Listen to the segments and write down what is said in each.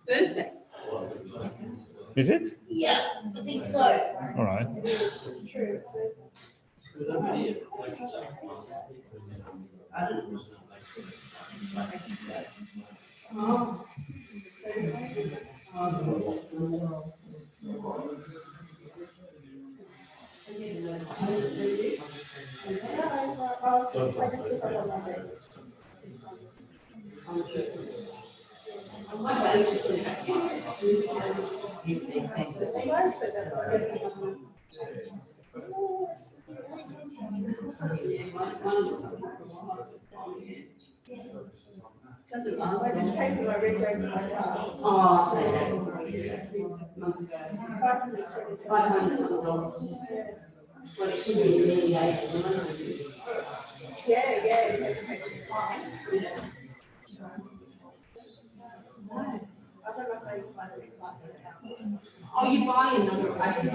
Thursday. Is it? Yeah, I think so. All right. Oh. Doesn't last. Oh, Well, it could be nearly 8 Oh, you buy another. I don't know.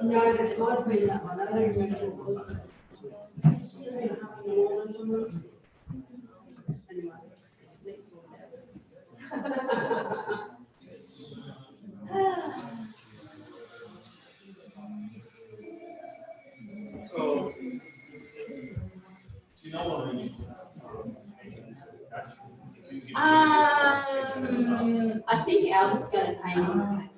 No, but it might have been that one. I don't remember what it was. Anyway, let's sort it So, do you know what we need? I think ours is going to pay me.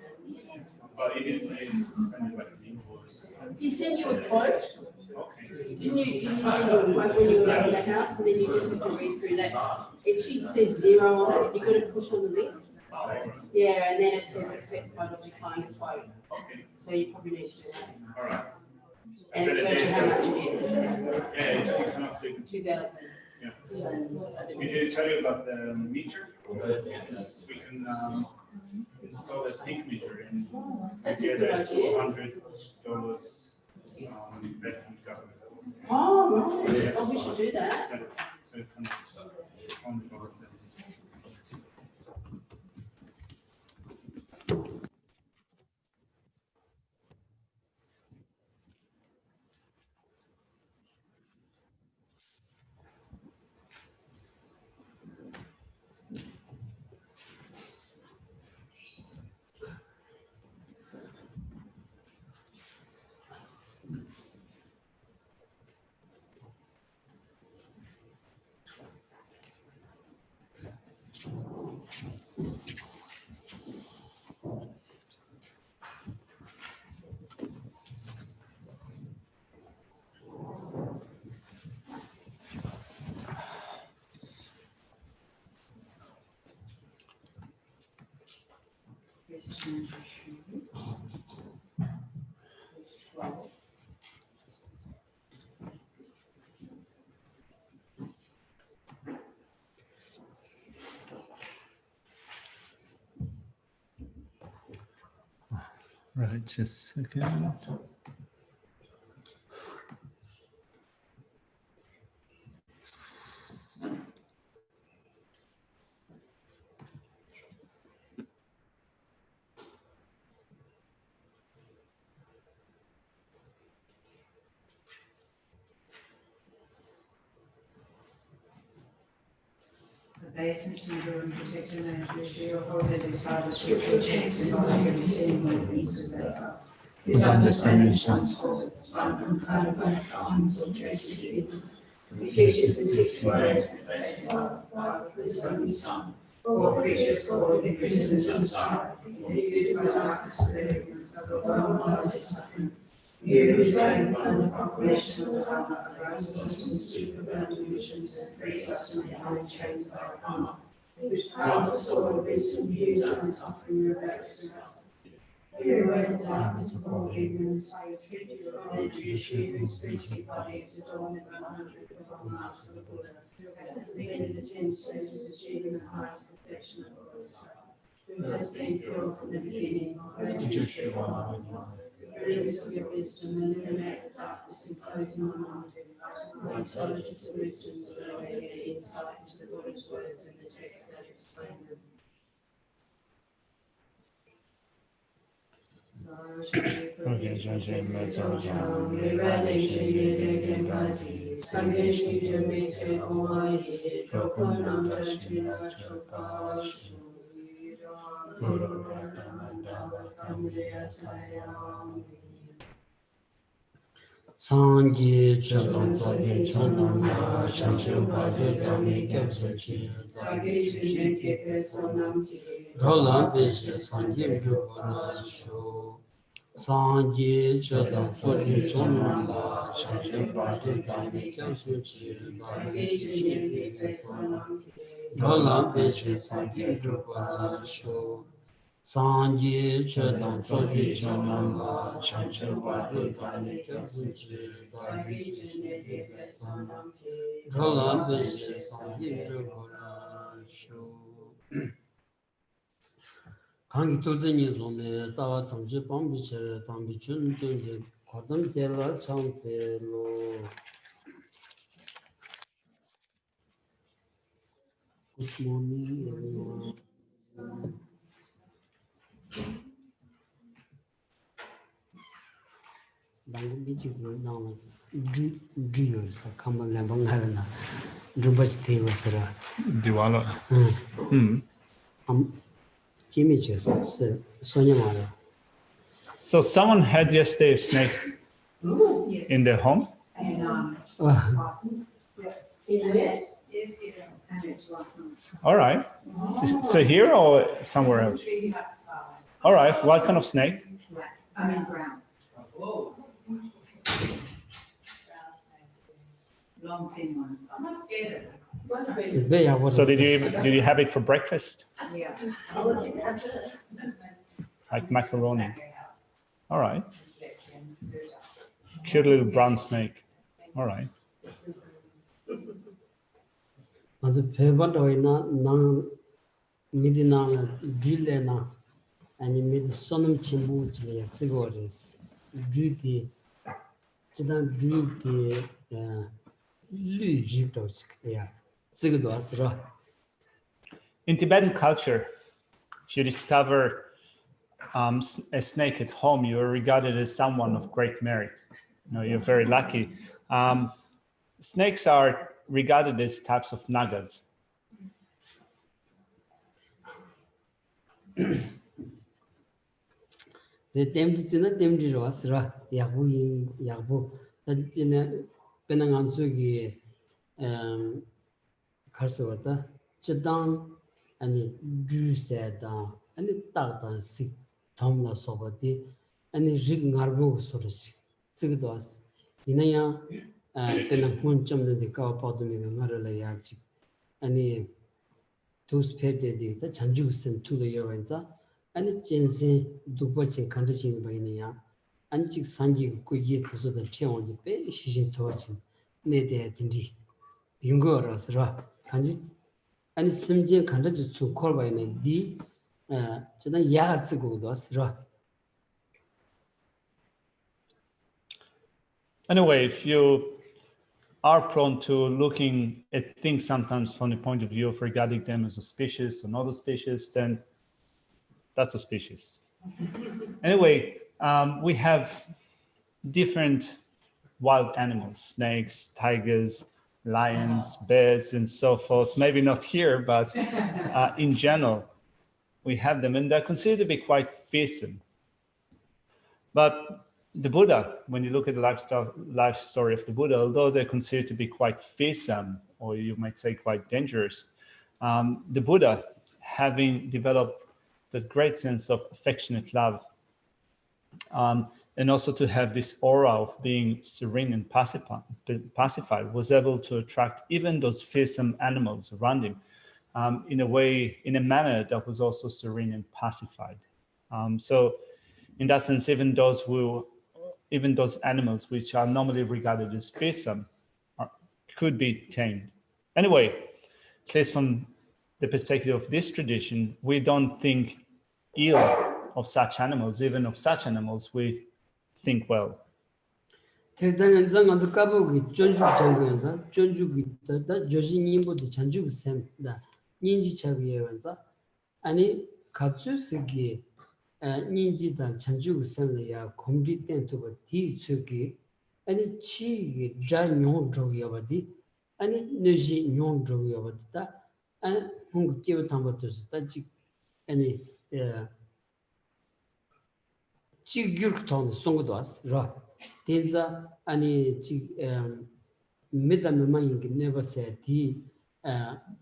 But it didn't say it's sent by the invoice. He sent you a quote. Okay. Didn't you send you a quote when you were in the house, and then you just have to read through that? It should say 0 on it. You've got to push on the link. Yeah, and then it says accept quote or decline quote. Okay. So you probably need to do that. All right. And it tells you how much it is. Yeah, you kind of think. 2,000. Yeah. We did tell you about the meter. We can install a pink meter and That's a get good idea. $200 back from the government. Oh, right. Oh, we should do that. So it can $100 less. Right, just a second. Obeisance to your and protector and Geshe, or hold it as far as scriptural texts and not every sin with these as they are. His understanding shines forth, sun and cloud of both times and traces evil. He teaches in 6 ways and faith love for his only Son. All creatures called in prisoners of sight, used by darkness of ignorance, overwhelmed by this suffering. You, whose reign upon the proclamation of the heart arises and superbound illusions and frees us from the iron chains of our karma, whose powerful sword of wisdom views unsuffering reverts to us. You away the darkness of all ignorance, I entreat you, O Geshe, whose priestly body is adorned with 100 of all marks of the Buddha, who has been the 10 stages achieving the highest perfection of Bodhisattva, who has been pure from the beginning, O Geshe, Prince of your wisdom, illuminate the darkness enclosing the mind, my intelligence and wisdom so that I may get insight into the Buddha's words and the texts that explain them. Okay, Geshe, Meto, Sham, Sangye Chalon Tsagye Chalon La Shanchu Badu Dami Gyabsa Chi Rola Beje Sangye Drupara Sho Sangye Chalon Tsagye Chalon La Shanchu Badu Dami Gyabsa Chi Rola Beje Sangye Drupara Sho Sangye Chedang Sogye Chanan La Shanchu Badu Dani Kyabsu Chi Dagi Chi Sanam Rola Beje Sangye Drupara Sho Kangi Toze Nizome Tawa Tamche Pambi Chere Tambi Chun Tunge Kodam Tela Changse Lo Good morning everyone. Bangu biji guru nama driyo sa kamba lamba ngaga na drubach tewa sara. Diwala. Kimi che sa sonya mara. So someone had yesterday a snake in their home. All right. So here or somewhere else? All right. What kind of snake? I mean brown. Long thin one. I'm not scared of it. So did you have it for breakfast? Yeah. Like macaroni. All right. Cute little brown snake. All right. Azu peba doi na nang midi na drille na ani midi sonum chimbu chile ya sigores. Driti chidan driti lu jipto chikya sigdo asra. In Tibetan culture, if you discover a snake at home, you are regarded as someone of great merit. You know, you're very lucky. Snakes are regarded as types of nagas. Temji asra yabu tajina penangansugi karsawata chidang ani juseda ani tagdan sik thomla sobati ani rig ngarbo sorochi sigdos inaya penangun chamde de ka padumi ngarala yachi ani tus pede de ta chanju sen tu de yawenza ani jense dubachin kandachin bainiya anchik sanji ko ye tso da cheon de pe shishin towachin ne de tindi yungo rasra kanji ani simje kandaji su korbaine di chada yaga tsigo dosra. Anyway, if you are prone to looking at things sometimes from the point of view of regarding them as a species or not a species, then that's a species. Anyway, we have different wild animals, snakes, tigers, lions, bears, and so forth. Maybe not here, but in general, we have them, and they're considered to be quite fearsome. But the Buddha, when you look at the life story of the Buddha, although they're considered to be quite fearsome, or you might say quite dangerous, the Buddha, having developed that great sense of affectionate love, and also to have this aura of being serene and pacified, was able to attract even those fearsome animals around him in a manner that was also serene and pacified. So in that sense, even those animals which are normally regarded as fearsome could be tamed. Anyway, at least from the perspective of this tradition, we don't think ill of such animals. Even of such animals, we think well. 대단한자 먼저 까보기 전주 장교연사 전주기 다 조진님보다 전주 셈다 닌지 차비연사 아니 가츠스기 닌지다 전주 셈이야 공지 땐도 뒤쪽이 아니 치 자뇽 조여버디 아니 느지 뇽 조여버다 아니 홍 끼어 담버도서 따지 아니 지규르톤 송도 왔어 Tenza ani chi midamai never said the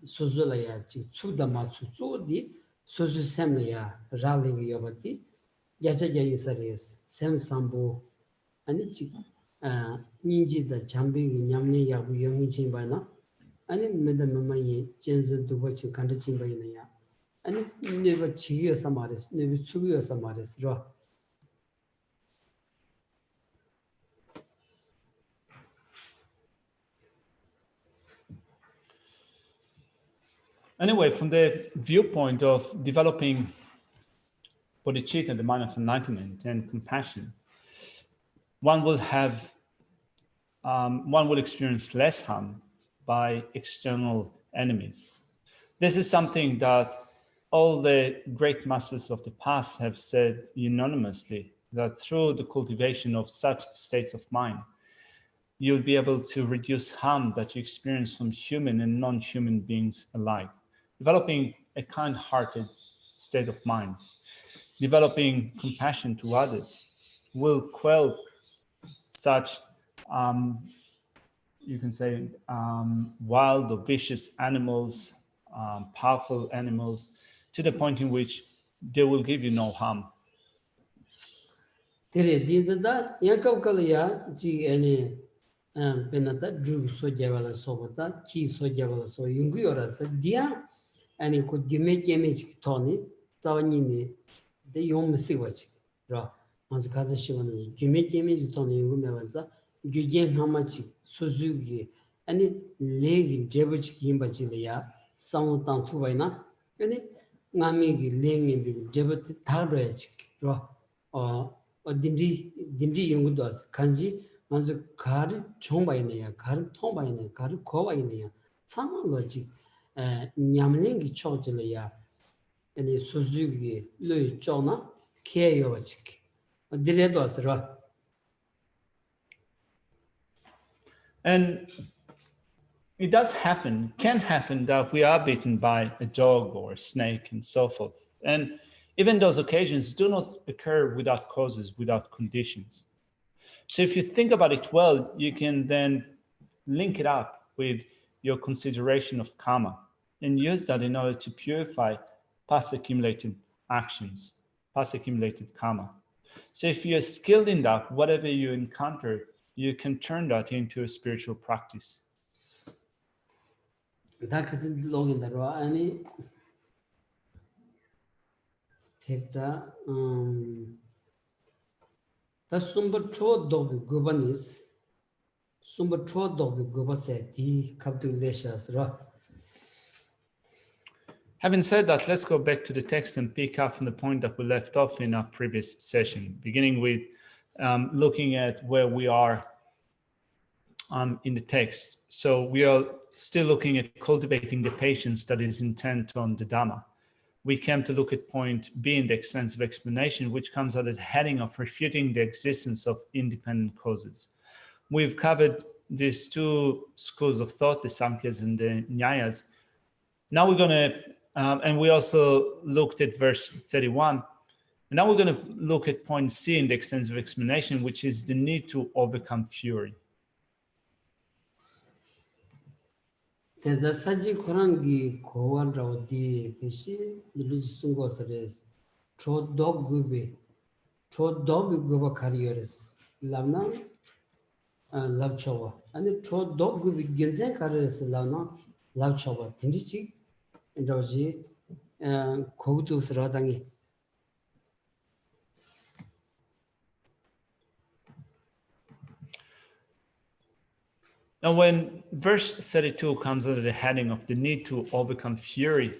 Suzulaya chi Tsudama Tsudi Suzu Semaya Raling Yobati Yajayan Saris Sem Sambo ani chi Ninji the Chambi Yamni Yabu Young Chimbana ani midamai Jensen Dubachi Country Chimbayana ani never Chigio Samaris, never Tsugio Samaris Ra. Anyway, from the viewpoint of developing bodhicitta, the mind of enlightenment, and compassion, one will experience less harm by external enemies. This is something that all the great masters of the past have said unanimously, that through the cultivation of such states of mind, you'll be able to reduce harm that you experience from human and non-human beings alike. Developing a kind-hearted state of mind, developing compassion to others will quell such, you can say, wild or vicious animals, powerful animals, to the point in which they will give you no harm. Penata drug sojavala sobota, ki sojavala so yunguyoras, the dia, and it could give me image Tony, Tavanini, the Yom Siwach, Ra, Mazkaza Shivani, you make image Tony Yumevanza, you gain how much Suzuki, and it leg Jebich Kimbachilia, sound down to Vaina, and it Nami laying in Jebet Tarrech, Ra, or Dindi Yungudas, Kanji. 먼저 가르 총바이네야 가르 통바이네 가르 고바이네야 상황 로직 냠랭기 초질이야 아니 수주기 르 쪼나 케요직 디레도 asra. And it does happen, can happen that we are bitten by a dog or a snake and so forth. And even those occasions do not occur without causes, without conditions. So if you think about it well, you can then link it up with your consideration of karma and use that in order to purify past accumulated actions, past accumulated karma. So if you're skilled in that, whatever you encounter, you can turn that into a spiritual practice. That is long in the raw any take the sumber tro dobi gubanis sumber tro dobi gubaseti kaptu leshas ra. Having said that, let's go back to the text and pick up from the point that we left off in our previous session, beginning with looking at where we are in the text. So we are still looking at cultivating the patience that is intent on the Dhamma. We came to look at point B in the extensive explanation, which comes at the heading of refuting the existence of independent causes. We've covered these two schools of thought, the Samkhyas and the Nyayas. Now we're going to, and we also looked at verse 31. And now we're going to look at point C in the extensive explanation, which is the need to overcome fury. Teda saji korangi kowan rawdi peshi milij sungo sares tro dog gubi guba kariyores lavna lavchawa and tro dog gubi genzen kariyores lavna lavchawa tindichi rawji kogutu sradangi. Now, when verse 32 comes under the heading of the need to overcome fury,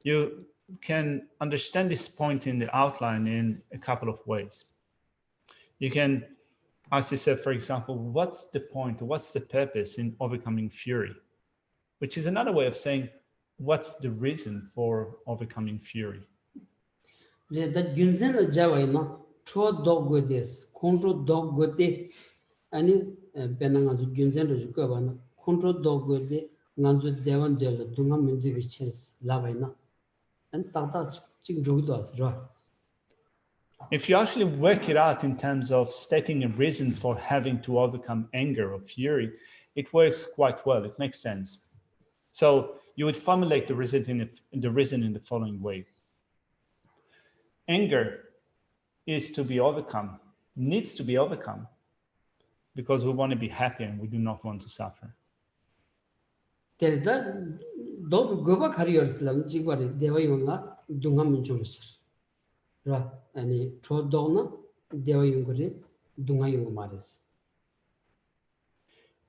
you can understand this point in the outline in a couple of ways. You can ask yourself, for example, what's the point, what's the purpose in overcoming fury? Which is another way of saying, what's the reason for overcoming fury? That Gunzen la Javaina, Tro dog with this, control dog with the any Benanga Gunzen Gavana, control dog with the Nanzu Devan del Dunga Mundi, which is Lavaina, and Tata Ching Judas. If you actually work it out in terms of stating a reason for having to overcome anger or fury, it works quite well. It makes sense. So you would formulate the reason in the following way. Anger is to be overcome, needs to be overcome, because we want to be happy and we do not want to suffer. There is that dog go back Harriers, Jigwari, Devayunga, Dungam Jumis. And Tro Donna, Devayunguri, Dungayung Maris.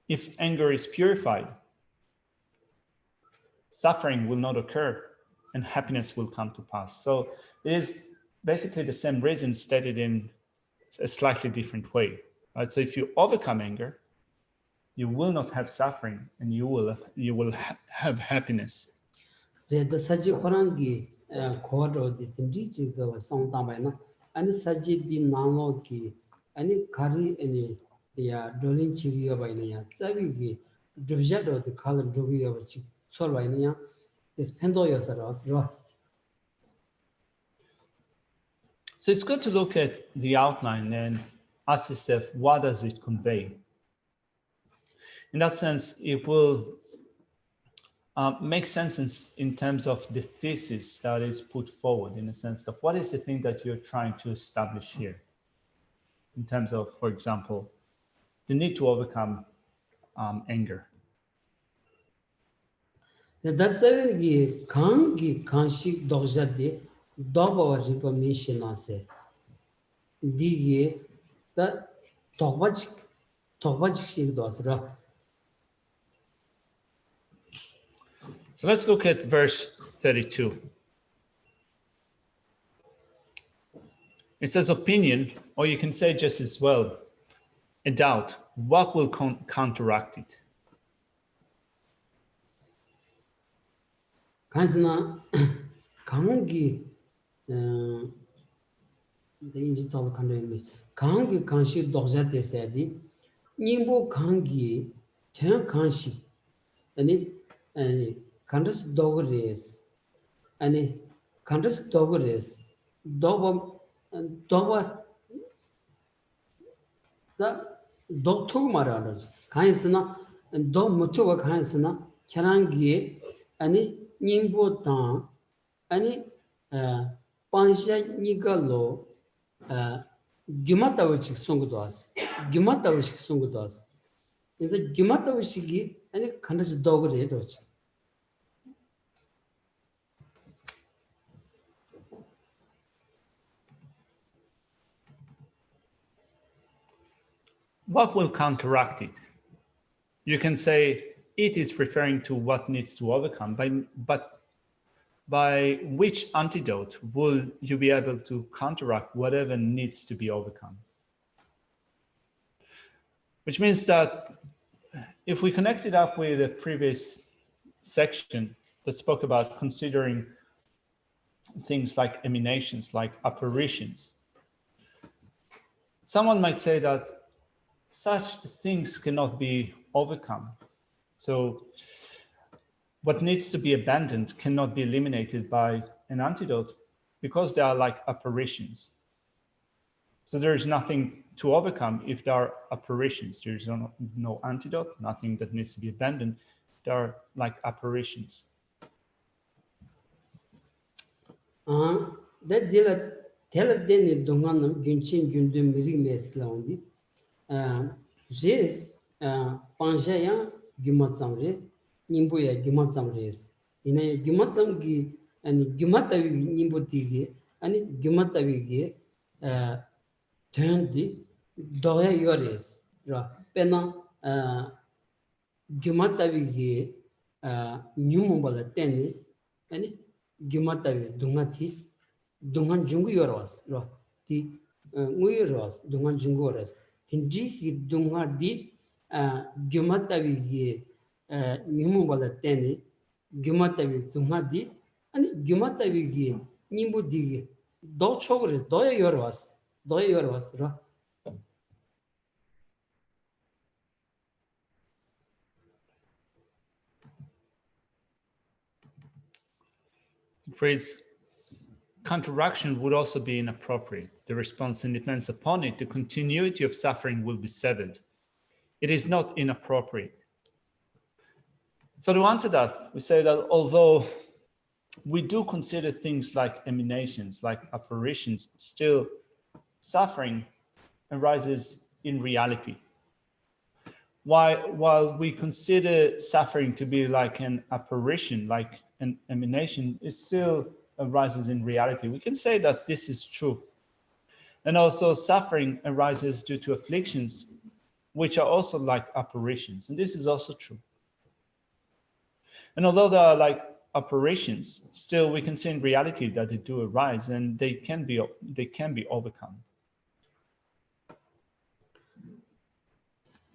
If anger is purified, suffering will not occur and happiness will come to pass. So it is basically the same reason stated in a slightly different way. Right? So if you overcome anger, you will not have suffering and you will have happiness. The Saji Horangi quarter of the Tindiji song Tamana, and Saji di Nanoki, any Kari, any Dolin Chigia by Nia, Zavigi, Dujato, the color Dugi of Solvania, is Pendoyos. So it's good to look at the outline and ask yourself, what does it convey? In that sense, it will make sense in terms of the thesis that is put forward, in the sense of what is the thing that you're trying to establish here? In terms of, for example, the need to overcome anger. That's a Kangi Kanshi Dojadi, Dobo Ripamation. Digi that Tobach does. So let's look at verse 32. It says opinion, or you can say just as well, a doubt. What will counteract it? Kansana Kangi the Injitol country. Kangi Kanshi Dojati said, Nimbo Kangi, Ten Kanshi, and Kandas dog race, and Kandas dog race, Doba and Doba the dog two marauders, Kansana and dog Mutuva Kansana, Karangi, and Nimbo Tan, and Pansha Nigalo, Gimata which Sungudas, Gimata which Sungudas. In the Gimata which give any Kandas dog race. What will counteract it? You can say it is referring to what needs to overcome, but by which antidote will you be able to counteract whatever needs to be overcome? Which means that if we connect it up with the previous section that spoke about considering things like emanations, like apparitions, someone might say that such things cannot be overcome. So what needs to be abandoned cannot be eliminated by an antidote because they are like apparitions. So there is nothing to overcome if there are apparitions. There is no antidote, nothing that needs to be abandoned. They are like apparitions. That deal tell a den Donganum, Gunchin Gundum Rimes Laundi. Res Panjaya Gumatsamre, Nimbuya Gumatsamres. In a Gumatsamgi and Gumatavi Nimbutigi and Gumatavigi turned the Doya Yores, Pena Gumatavigi Numubala Teni and Gumatavi Dungati Dungan Jungu Yoros, the Muiros, Dungan Jungoras. Tinji dunga di gyumatavi gi nimu bala teni gyumatavi dunga di ani gyumatavi gi nimbu di do chogre doya yorwas ra. It reads, counteraction would also be inappropriate. The response depends upon it. The continuity of suffering will be severed. It is not inappropriate. So to answer that, we say that although we do consider things like emanations, like apparitions, still suffering arises in reality. While we consider suffering to be like an apparition, like an emanation, it still arises in reality. We can say that this is true. And also suffering arises due to afflictions, which are also like apparitions. And this is also true. And although they are like apparitions, still we can see in reality that they do arise and they can be overcome.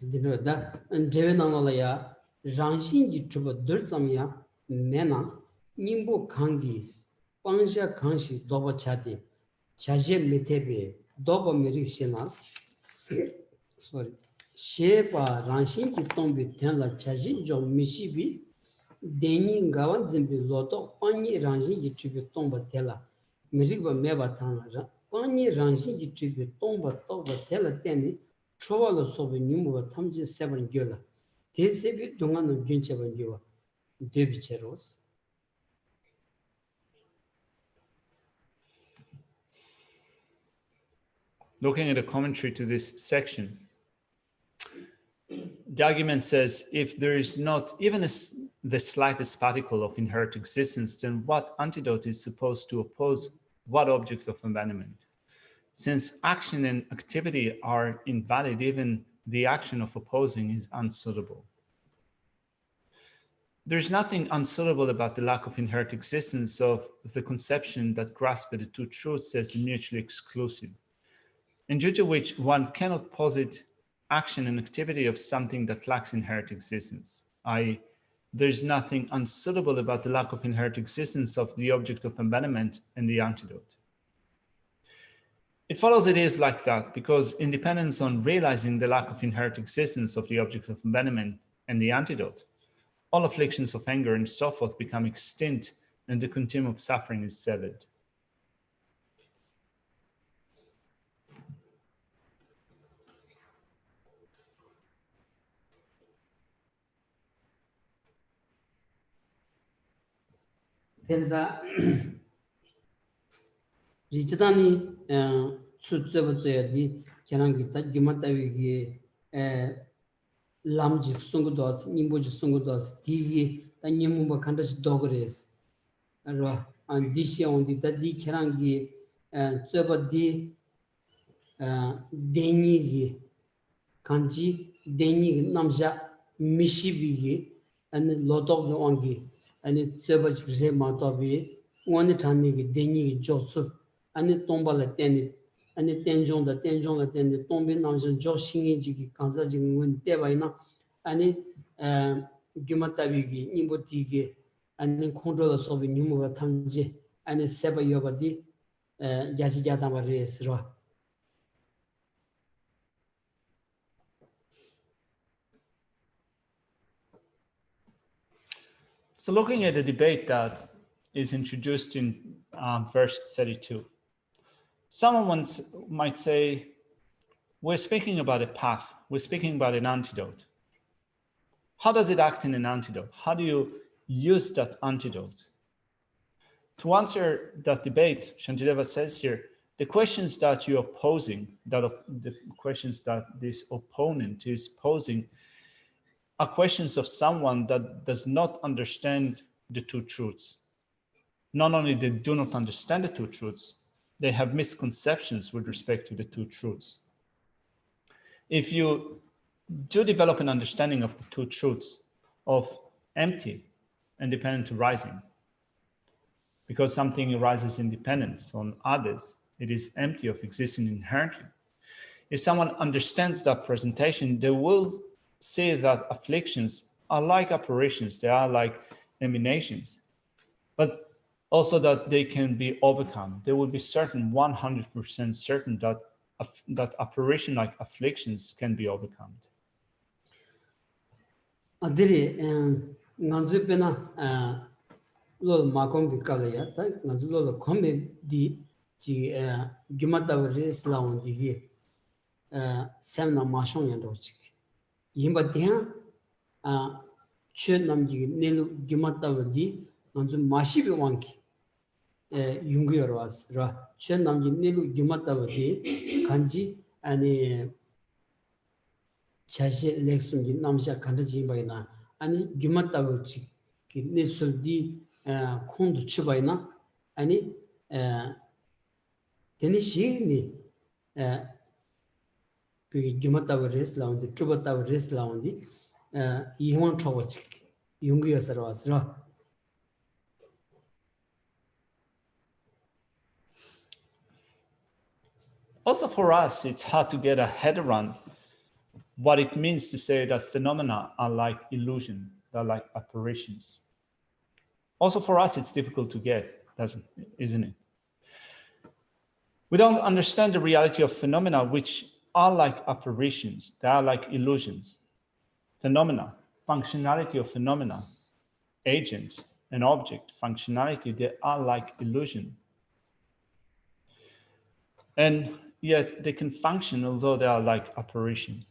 Da dewe nangala ya rangshin ji chuba dur zamya mena nimbo kangi pangsha kangshi doba chati chaje metebe doba merik shenas sorry shepa rangshin ki tombi tenla chaji jo mishibi deni ngawan zimbi loto pani rangshin ji chubi tomba tela merikba meba tanga pani rangshin ji chubi tomba toba tela teni 초월로 소비 님과 탐지 세번 겨라 대세비 동안은 균체번 겨와 대비체로스 Looking at a commentary to this section, the argument says if there is not even the slightest particle of inherent existence, then what antidote is supposed to oppose what object of abandonment? Since action and activity are invalid, even the action of opposing is unsuitable. There's nothing unsuitable about the lack of inherent existence of the conception that grasps the two truths as mutually exclusive, and due to which one cannot posit action and activity of something that lacks inherent existence, i.e., there's nothing unsuitable about the lack of inherent existence of the object of abandonment and the antidote. It follows it is like that because in dependence on realizing the lack of inherent existence of the object of abandonment and the antidote, all afflictions of anger and so forth become extinct and the continuum of suffering is severed. 델다 리치다니 수츠버츠야디 캐랑기 따기마타위기 람지 송고도스 님보지 송고도스 디기 따님무바 칸다시 도그레스 알로 안 디시온디 따디 캐랑기 츠버디 데니기 간지 데니 남자 미시비기 안 로도그 온기 아니 츠버지 레마토비 원이 탄니기 데니기 조스 아니 동발에 때니 아니 텐종다 때니 동비 남선 조싱이지기 간사지기 원 때바이나 아니 규마타비기 님보티기 아니 컨트롤 소비 님무가 탐지 아니 세바여바디 야지자다마레스로. So looking at the debate that is introduced in verse 32, someone might say, we're speaking about a path, we're speaking about an antidote. How does it act in an antidote? How do you use that antidote? To answer that debate, Shantideva says here, the questions that you're posing, the questions that this opponent is posing, are questions of someone that does not understand the two truths. Not only they do not understand the two truths, they have misconceptions with respect to the two truths. If you do develop an understanding of the two truths of empty and dependent arising, because something arises in dependence on others, it is empty of existing inherently. if someone understands that presentation, they will say that afflictions are like apparitions, they are like emanations, but also that they can be overcome. They will be certain, 100% certain that apparition like afflictions can be overcome. Adiri nganzu pena lo makom bikala ya ta nganzu lo khombe di ji gimata res laun di semna mashong yan do chik yimba dia chön nam ji nelu gimata di nganzu mashi bi wanki yungu yorwas ra chön nam ji nelu gimata di kanji ani chaje leksum ji namsha khanda ji bayna ani gimata chik ki nesul di 콘도 추바이나 아니 데니시니 그 기마타브 레스 라운드 트바타브 레스 라운드 이형 초고치 용기여서 왔어. Also for us, it's hard to get a head around what it means to say that phenomena are like illusion, they're like apparitions. Also for us, it's difficult to get, isn't it? We don't understand the reality of phenomena, which are like apparitions, they are like illusions. Phenomena, functionality of phenomena, agent and object, functionality, they are like illusion. And yet they can function although they are like apparitions.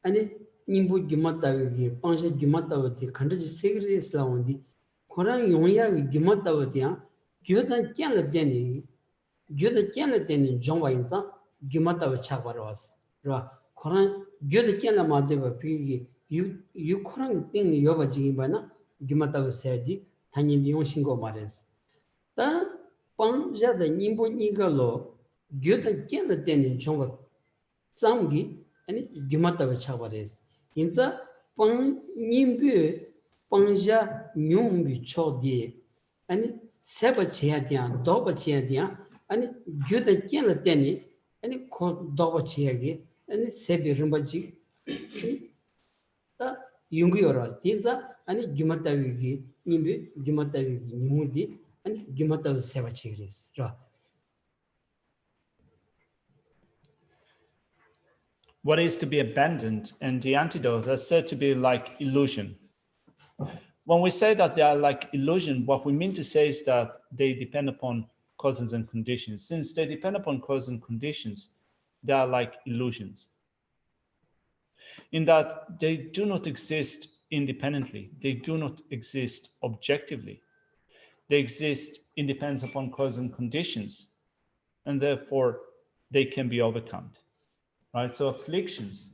아니 님부 기마다기 방세 기마다기 컨트지 세그리스 라운디 코랑 용야기 기마다디야 교단 깸는 데니 교단 깸는 데니 정바인자 기마다비 차바로스 라 코랑 교단 깸는 마데바 비기 유 코랑 땡니 여바지기 바나 기마다비 세디 타니 용신고 마레스 다 방자다 님부 니가로 교단 깸는 데니 정바 짬기 아니 기마다베 차바레스 인자 뻥 님비 뻥자 뇽비 초디 아니 세바 제야디야 도바 제야디야 아니 규다 견을 때니 아니 코 도바 제야기 아니 세비 rum바지 다 용기여라 인자 아니 기마다비기 님비 기마다비기 뇽디 아니 기마다베 세바 제그레스 라 What is to be abandoned and the antidote are said to be like illusion. When we say that they are like illusion, what we mean to say is that they depend upon causes and conditions. Since they depend upon causes and conditions, they are like illusions. In that they do not exist independently. They do not exist objectively. They exist independent upon causes and conditions, and therefore they can be overcome. Right, so afflictions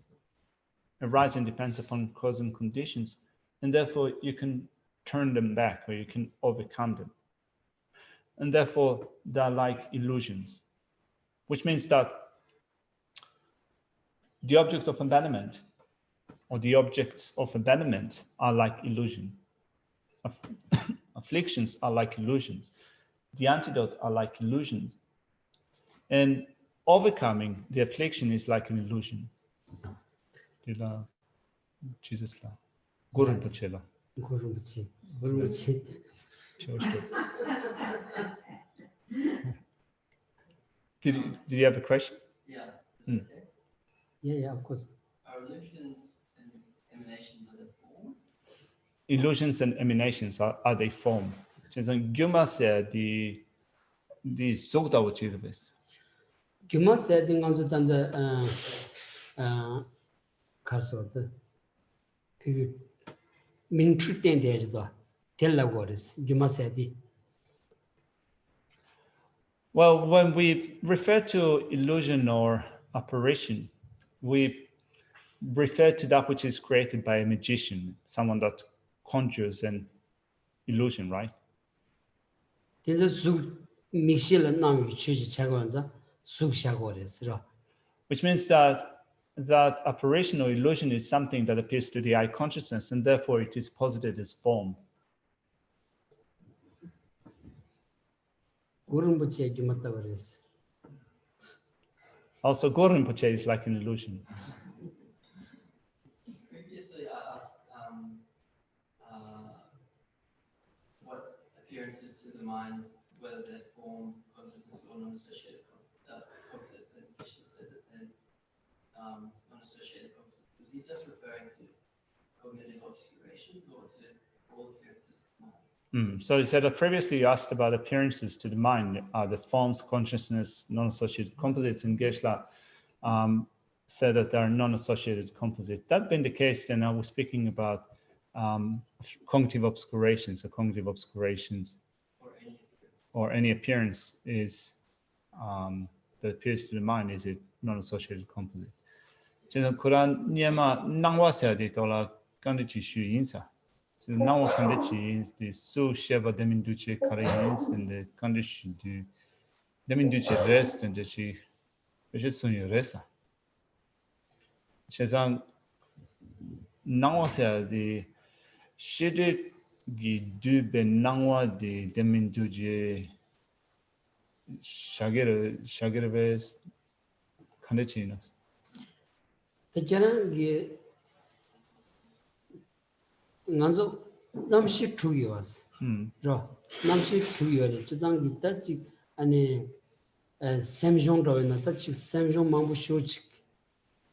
arise and depends upon cause and conditions, and therefore you can turn them back or you can overcome them. And therefore they're like illusions, which means that the object of abandonment or the objects of abandonment are like illusion. Afflictions are like illusions. The antidote are like illusions. And overcoming the affliction is like an illusion. Jesus la. Guru Pachela. Guru Pachi. Did you have a question? Yeah. Yeah, of course. Are illusions and emanations of the form? Illusions and emanations are they form? Gyuma said the Sukta Uchidavis. Gyuma said in also done the Karsort. Ming treating the edge door. Tell the words. Gyuma said. Well, when we refer to illusion or apparition, we refer to that which is created by a magician, someone that conjures an illusion, right? This is Michelle Nami choose Chagwanza, Sushagores. Which means that apparition or illusion is something that appears to the eye consciousness, and therefore it is posited as form. 고름부치 기마다 그랬어. Also, Go Rinpoche is like an illusion. Previously, I asked what appearances to the mind, whether they're form, consciousness, or non-associated concepts, and Geshe said that they're non-associated concepts. Was he just referring to cognitive obscurations or to all appearances to the mind? So he said that previously you asked about appearances to the mind, the forms, consciousness, non-associated composites, and Geshe said that they are non-associated composites. That being the case, then I was speaking about cognitive obscurations. So cognitive obscurations or any appearance is that appears to the mind is a non-associated composite. So Quran niema nangwa sa de tola kandichi shu insa. So nangwa kandichi is the su sheva deminduche karayins and the condition to deminduche rest and the she just on your resa. Chezang nangwa sa de shide gi du be nangwa de deminduche shagere ves kandichinas. 대견한 nganzo namshi chugi was. ro namshi chugi was chudang gita chi ane samjong ro na ta chi samjong mangbu shu chi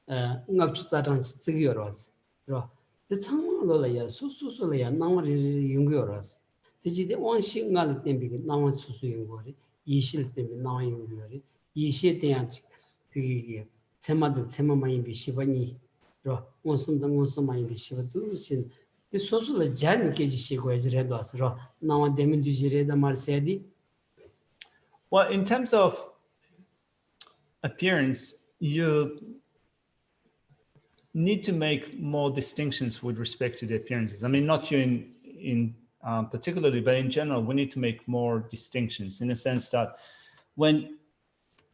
ngap chu zatang chi was ro de changma lo la ya su la ya nangwa ri yung was de ji de wang shi ngal tembi nangwa su yung go ri yi shil tembi nangwa yung go ri yi she te ya chi pi tsema도 tsema마인 비시바니 로 원숨도 원숨마인 비시바도 진 이 소소를 잘 깨지시고 해지래도 왔어 나와 되면 뒤지래다 말세디. Well, in terms of appearance, you need to make more distinctions with respect to the appearances. I mean, not you in particularly, but in general, we need to make more distinctions in the sense that when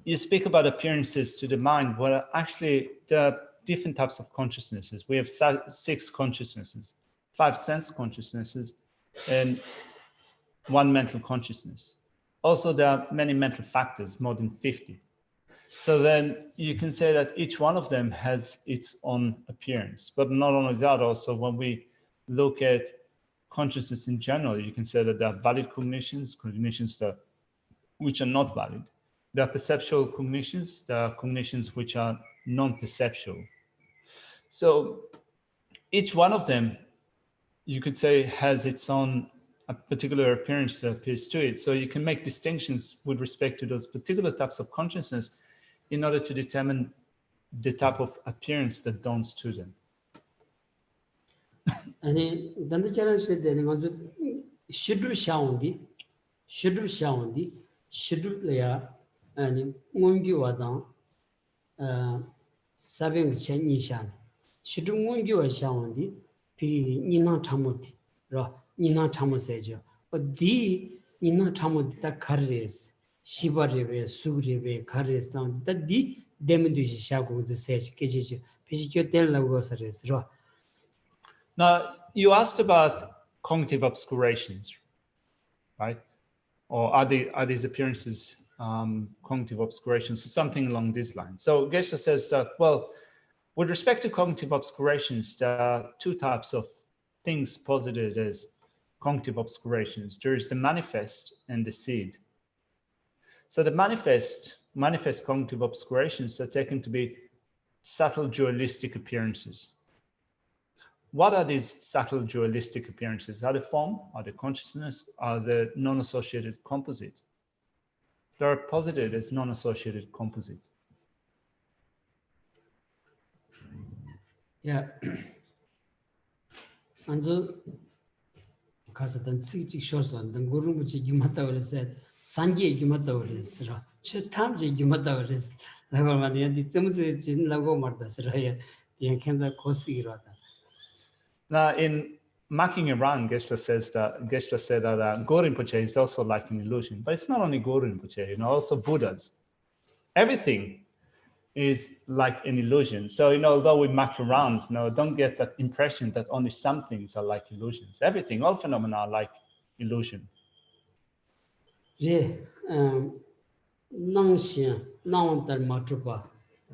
you speak about appearances to the mind, well, actually, there are different types of consciousnesses. We have 6 consciousnesses, 5 sense consciousnesses, and 1 mental consciousness. Also, there are many mental factors, more than 50. So then you can say that each one of them has its own appearance. But not only that, also, when we look at consciousness in general, you can say that there are valid cognitions which are not valid. There are perceptual cognitions, there are cognitions which are non-perceptual. So each one of them, you could say, has its own a particular appearance that appears to it. So you can make distinctions with respect to those particular types of consciousness in order to determine the type of appearance that dawns to them. 아니 단도자랑 시대는 아주 시드 샤운디 시드야 아니 문기와다 사병 전이산 시드 문기와 샤운디 비 니나 참모디 라 니나 참모세죠 어디 니나 참모디 다 카르레스 시바레베 수그레베 카르레스 다디 데멘두시 샤고도 세지 깨지죠 비시교 텔라고 서레스 라. Now, you asked about cognitive obscurations, right? Or are these appearances cognitive obscurations, or something along these lines? So Geshe says that, well, with respect to cognitive obscurations, there are 2 types of things posited as cognitive obscurations. There is the manifest and the seed. So the manifest cognitive obscurations are taken to be subtle dualistic appearances. What are these subtle dualistic appearances? Are they form? Are they consciousness? Are they non-associated composites? They are posited as non-associated composites. Yeah. 안저 가서 단 찍찍 쇼선 단 고rum부지 기마다 그랬어. 산기 기마다 그랬어. 최탐지 기마다 그랬어. 라고 말이야. 점수 진라고 말다스라야. 이 괜찮아 고시기로다. Now, in Mucking Around, Geshe said that Go Rinpoche is also like an illusion. But it's not only Go Rinpoche, also Buddhas. Everything is like an illusion. So, although we muck around, don't get that impression that only some things are like illusions. Everything, all phenomena are like illusion. 예, nangxian nang dar matrupa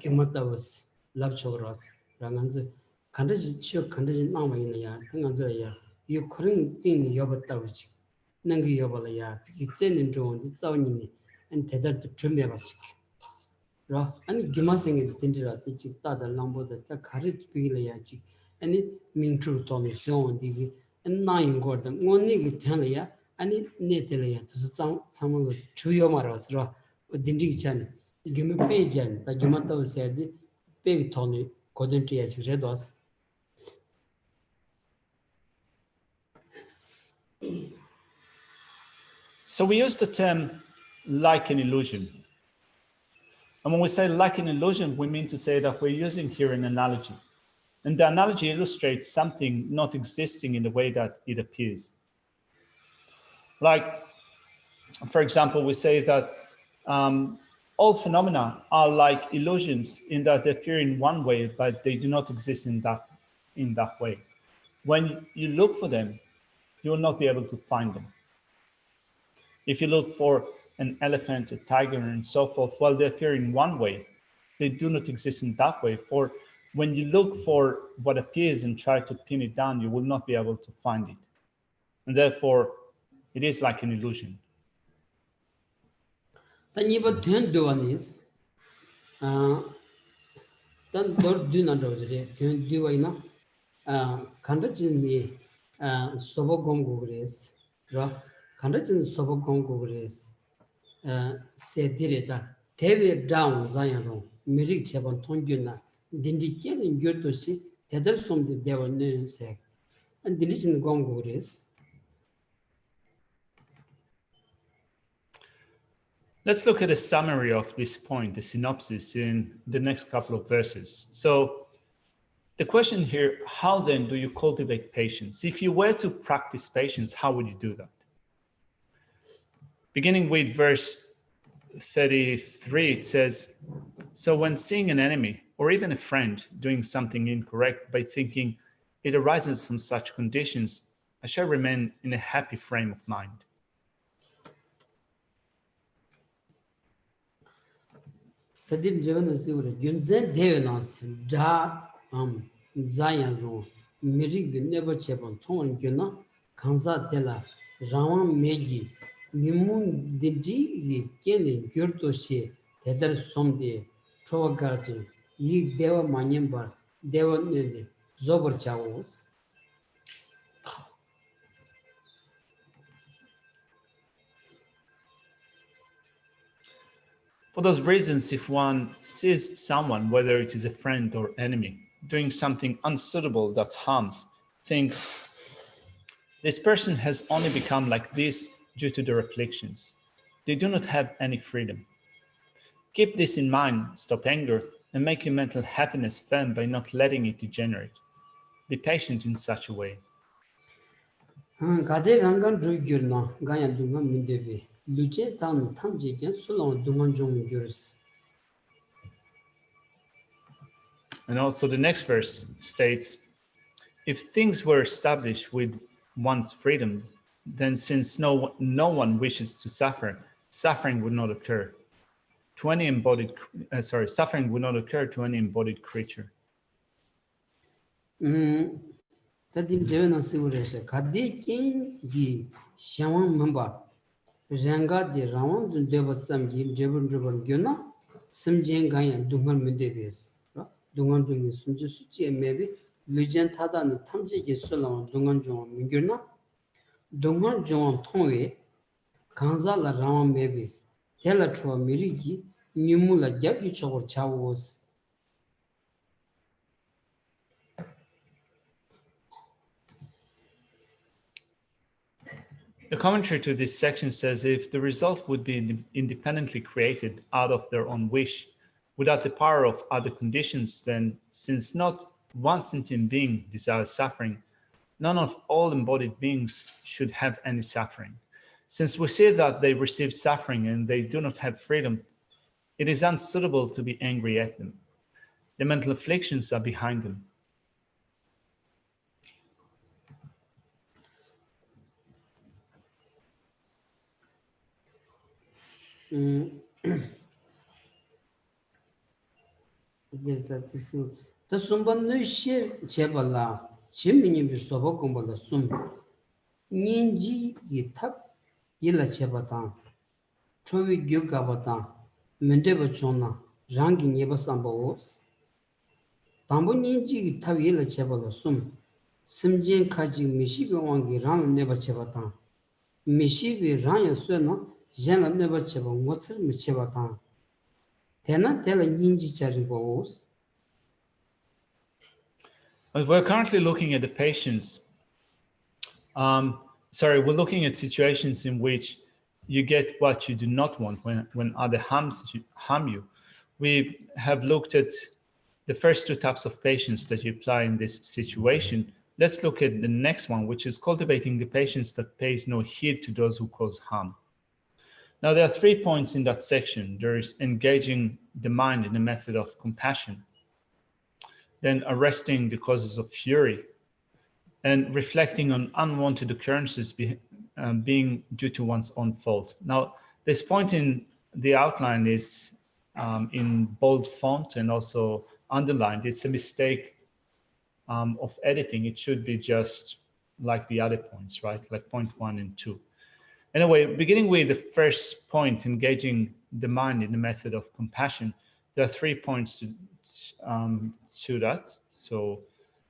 kimatavas labchogras ranganzu kandaji chu kandaji nangma ina ya tanganzu ya yu kuring ting yobatavich nangi yobala ya kitsen zhong di zawni ni an tedar tu chumya bachik ra ani gimasengi tindira ti chik ta da lambo da ta kharit pigila ya chik ani mingchu tonu syon di an na yingor da ngoni gi thana ya ani netela ya tu samang chuyo maras ra dindrik chan gimi pe jan ta gimata se di pe tonu kodin ti ya chik redos. So we use the term like an illusion. And when we say like an illusion, we mean to say that we're using here an analogy. And the analogy illustrates something not existing in the way that it appears. Like, for example, we say that all phenomena are like illusions in that they appear in one way, but they do not exist in that way. When you look for them, you will not be able to find them. If you look for an elephant, a tiger, and so forth, well, they appear in one way. They do not exist in that way. For when you look for what appears and try to pin it down, you will not be able to find it. And therefore, it is like an illusion. Then you would turn do on this. Then don't do not do turn do I know. Kandajin me Sobogom Gugres, Kandajin Sobogom Gugres, said Direta, Tebe down Zion, Mirik Chabon Tonguna, Dindikin in Gurtoshi, Tether from the devil name said, and Diligent Gongures. Let's look at a summary of this point, the synopsis, in the next couple of verses. So the question here, how then do you cultivate patience? If you were to practice patience, how would you do that? Beginning with verse 33, it says, so when seeing an enemy or even a friend doing something incorrect by thinking it arises from such conditions, I shall remain in a happy frame of mind. Tadim Jevan Sura, Yunzen Devanas, Da Zayan Ro, Mirig never Chebon, Ton Guna, Kanza Della, Rawan Megi, Nimun Didi, Kenny, Gurtoshi, Tether Somde, Trova Garden, Yi Deva Manyambar, Deva Nili, Zobar Chavos. For those reasons, if one sees someone, whether it is a friend or enemy, doing something unsuitable that harms, think, this person has only become like this due to their afflictions. They do not have any freedom. Keep this in mind, stop anger, and make your mental happiness firm by not letting it degenerate. Be patient in such a way. Gade Rangan Drugurna, Gaya Dunga Mindevi, Luce Tan Tamjigan, Solon Dungan Jung Gurs. And also the next verse states, if things were established with one's freedom, then since no one wishes to suffer, suffering would not occur to any embodied suffering would not occur to any embodied creature. Tadim Jevana Siguresha, Kadi King Gi, Shawan Mamba, Ranga de Rawan, Devatsam Gim, Jebun Jebun Guna, Simjang Gaya, Dungan Mindevis, Dungan Dungi Sunjusuchi, maybe, Lujan Tada and the Tamji Solon, Dungan John Minguna, Dungan John Tonwe, Kanza la Rawan maybe, Telatua Mirigi, Numula Yabuch or Chavos. The commentary to this section says if the result would be independently created out of their own wish, without the power of other conditions, then since not one sentient being desires suffering, none of all embodied beings should have any suffering. Since we see that they receive suffering and they do not have freedom, it is unsuitable to be angry at them. The mental afflictions are behind them. The Sumban no share Chebala, Chimini Sobocumbola Sum, Ninji Yitap, Yilla Chebatan, Trovi Gugabatan, Mendeba Chona, Rangi Nebasambos, Tambo Ninji Tavilla Chebala Sum, Simjin Kaji Mishibi Wangi Ran Neba Chebatan, Mishibi Ranya Suena, Jana Neba Cheba, what's her Michebatan? Tena tell a Ninji Charibos. We're currently looking at the patients. We're looking at situations in which you get what you do not want when other harm you. We have looked at the first two types of patience that you apply in this situation. Let's look at the next one, which is cultivating the patience that pays no heed to those who cause harm. Now, there are 3 points in that section. There is engaging the mind in the method of compassion, then arresting the causes of fury, and reflecting on unwanted occurrences being due to one's own fault. Now, this point in the outline is in bold font and also underlined. It's a mistake of editing. It should be just like the other points, right? Like point 1 and 2. Anyway, beginning with the first point, engaging the mind in the method of compassion, there are 3 points to that. So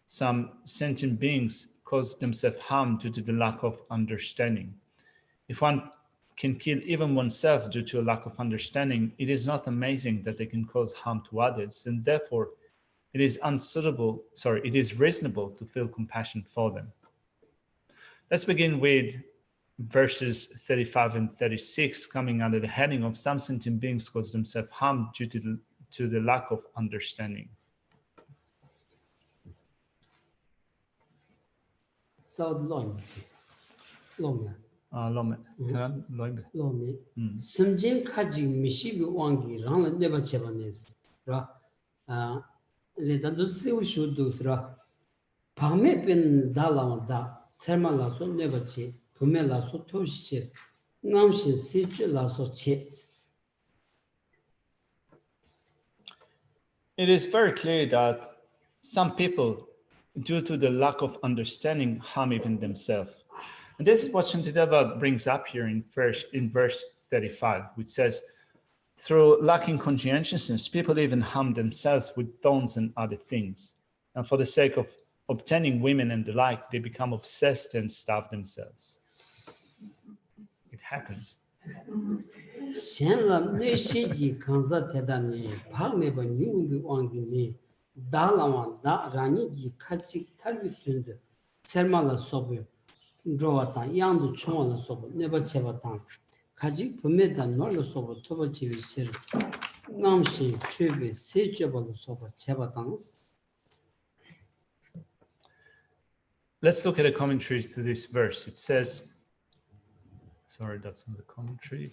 some sentient beings cause themselves harm due to the lack of understanding. If one can kill even oneself due to a lack of understanding, it is not amazing that they can cause harm to others, and therefore it is reasonable to feel compassion for them. Let's begin with verses 35 and 36, coming under the heading of some sentient beings cause themselves harm due to the lack of understanding. South Lome. Lome. Lome. Sumjin Kaji Mishibi Wangi, Rana Neba Chebanes. Redadu Siu Shudus Ra. Pame Pen Dalama da, Therma Lasso Nebache, Pume Lasso Toshi, Namshin Situ Lasso Chets. It is very clear that some people, due to the lack of understanding, harm even themselves. And this is what Shantideva brings up here in verse 35, which says, through lacking conscientiousness, people even harm themselves with thorns and other things. And for the sake of obtaining women and the like, they become obsessed and starve themselves. It happens. Shenla Neshiji Kanza Tedani, Palmeba Newby Wangini, Dalawan, Da Rani, Kachik Tarvitund, Thermala Sober, Drovatan, Yandu Chona Sober, never Chevatan, Kajik Pumeda, Norla Sober, Tobachivi Sir, Namshi, Tribi, Sejabal Sober, Chevatans. Let's look at a commentary to this verse. It says, sorry, that's not the commentary.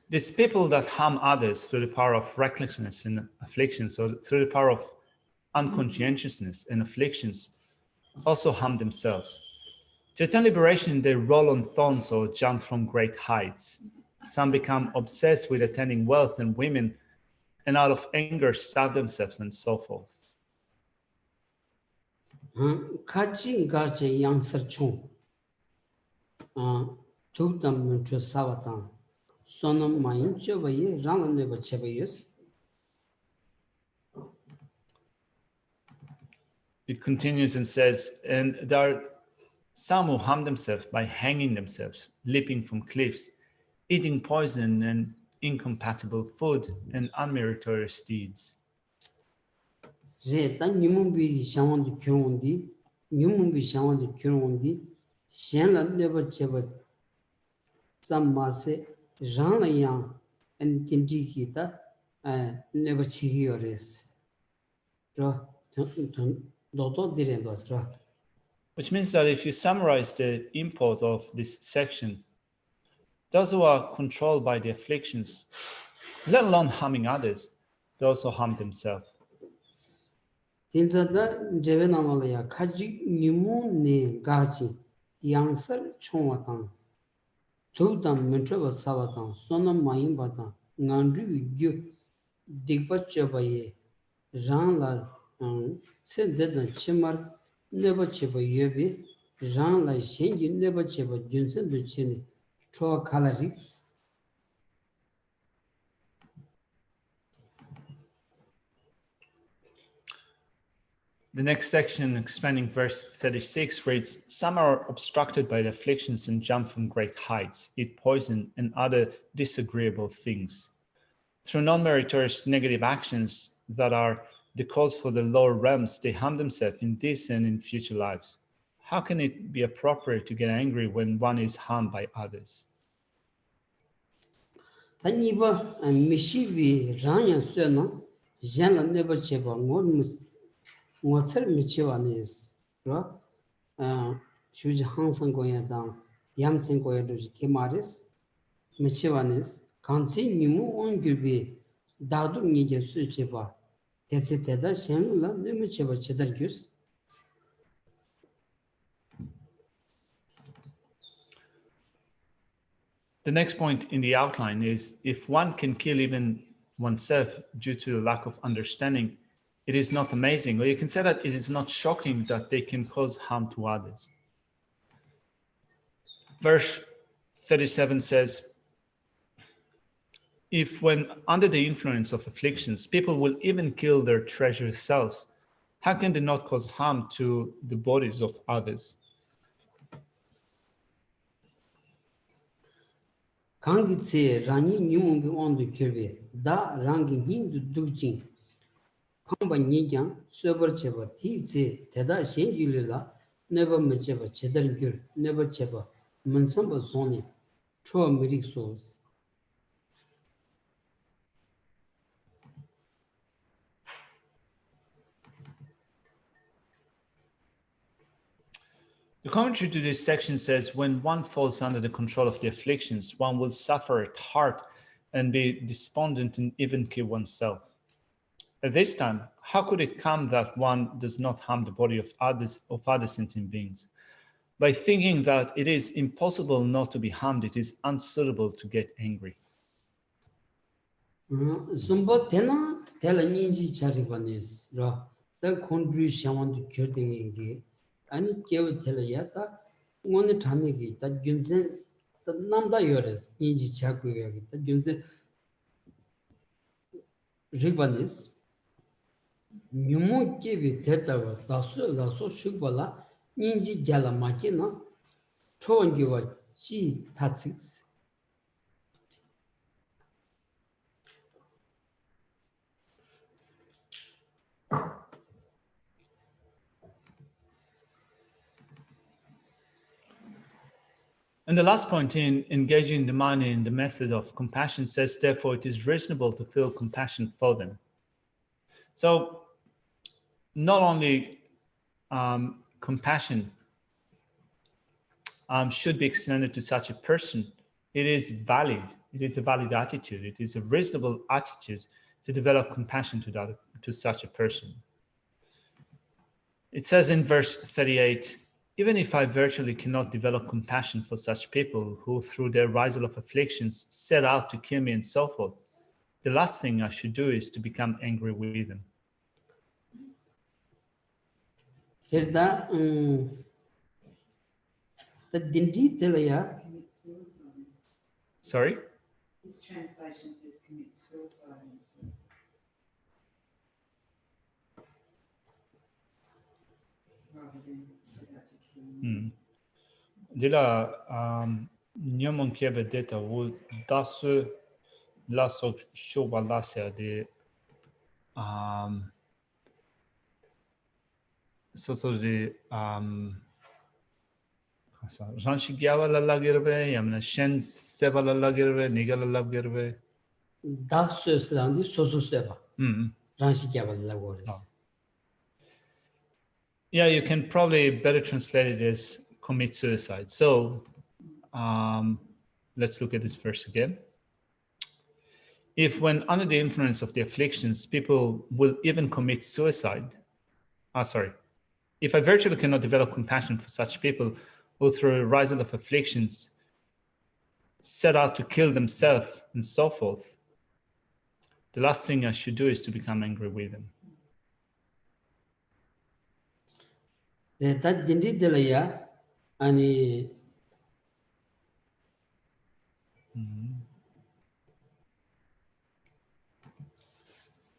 These people that harm others through the power of recklessness and afflictions, or through the power of unconscientiousness and afflictions, also harm themselves. To attain liberation, they roll on thorns or jump from great heights. Some become obsessed with attaining wealth and women, and out of anger starve themselves and so forth. Kachin Gache Yang Serchung, Tukdam to Savatan, Sonam Main Chobaye, Rana Neba Chebayus. It continues and says, and there are some who harm themselves by hanging themselves, leaping from cliffs, eating poison and incompatible food, and unmeritorious deeds. Reta Numumbi Shawan Kundi, Numumbi Shawan Kundi, Shana Neba Cheba, Zamase, Rana Yang, and Timjikita, Neba Chihiores. Which means that if you summarize the import of this section, those who are controlled by the afflictions, let alone harming others, they also harm themselves. Tinzada Jevenamalaya, Kaji Nimu Ne Gaji, yangsar chongwatang, Tutam Metrova Savatang, Sona Mahimbata, Nandru Gyu, Digpa Chabaye, Ran La Sedda Chimar, never Cheba Yubi, Ran La Shengi, never Cheba Junsen to Chini, Troa Kalariks. The next section, expanding verse 36, reads, some are obstructed by the afflictions and jump from great heights, eat poison and other disagreeable things. Through non-meritorious negative actions that are the cause for the lower realms, they harm themselves in this and in future lives. How can it be appropriate to get angry when one is harmed by others? Taniba and Mishivi Ranya Sena, Jana never Cheba, Motsar Michivanis, Shuj Hansan Goyadam, Yamsen Goyadu Kimaris, Michivanis, Kansi Mimu on Gubi, Dadu Nija Sucheba, Tetseteda, Shanula, Nemicheva Chedargus. The next point in the outline is, if one can kill even oneself due to a lack of understanding, it is not amazing, or you can say that it is not shocking that they can cause harm to others. Verse 37 says, if when under the influence of afflictions, people will even kill their treasured selves, how can they not cause harm to the bodies of others? Kangitse Rani Nyumbi on the Kirby, Da Rangi Hindu Dujin, Pamba Nijan, Sober Cheba, Tize, Teda Shengulila, never Mecheba, Chedargur, never Cheba, Mansamba Sony, Troa Mirik Souls. The commentary to this section says, when one falls under the control of the afflictions, one will suffer at heart and be despondent and even kill oneself. At this time, how could it come that one does not harm the body of other sentient beings? By thinking that it is impossible not to be harmed, it is unsuitable to get angry. Zumba Tena, Tela Ninji Charibanis, Ra, the country shaman to Kurting, and it gave Telayata, one Tanigi, that Gunzen, the Namda Yoris, Ninji Chaku, that Gunzen Ribanis, Numu gave it Teta, Lasso Shubala, Ninji Gala Makina, Toan Giva G Tatsix. And the last point in engaging the mind in the method of compassion says, therefore, it is reasonable to feel compassion for them. So not only compassion should be extended to such a person, it is valid. It is a valid attitude. It is a reasonable attitude to develop compassion to such a person. It says in verse 38, even if I virtually cannot develop compassion for such people who, through their rising of afflictions, set out to kill me and so forth, the last thing I should do is to become angry with them. The Dindi Telaya. Sorry? This translation says commit suicide. Rather than set out to kill. Dila nyomon kebe deta wo dasu laso shoba lasya de so de ranchi gyava la lagirbe yamna shen seba la lagirbe niga la lagirbe Dasu Slandi Sosu Seba. Ranchi Gabal Lagores. Yeah, you can probably better translate it as commit suicide. So let's look at this verse again. If when under the influence of the afflictions, people will even commit suicide. If I virtually cannot develop compassion for such people who through a rising of afflictions set out to kill themselves and so forth, the last thing I should do is to become angry with them. That didn't delay any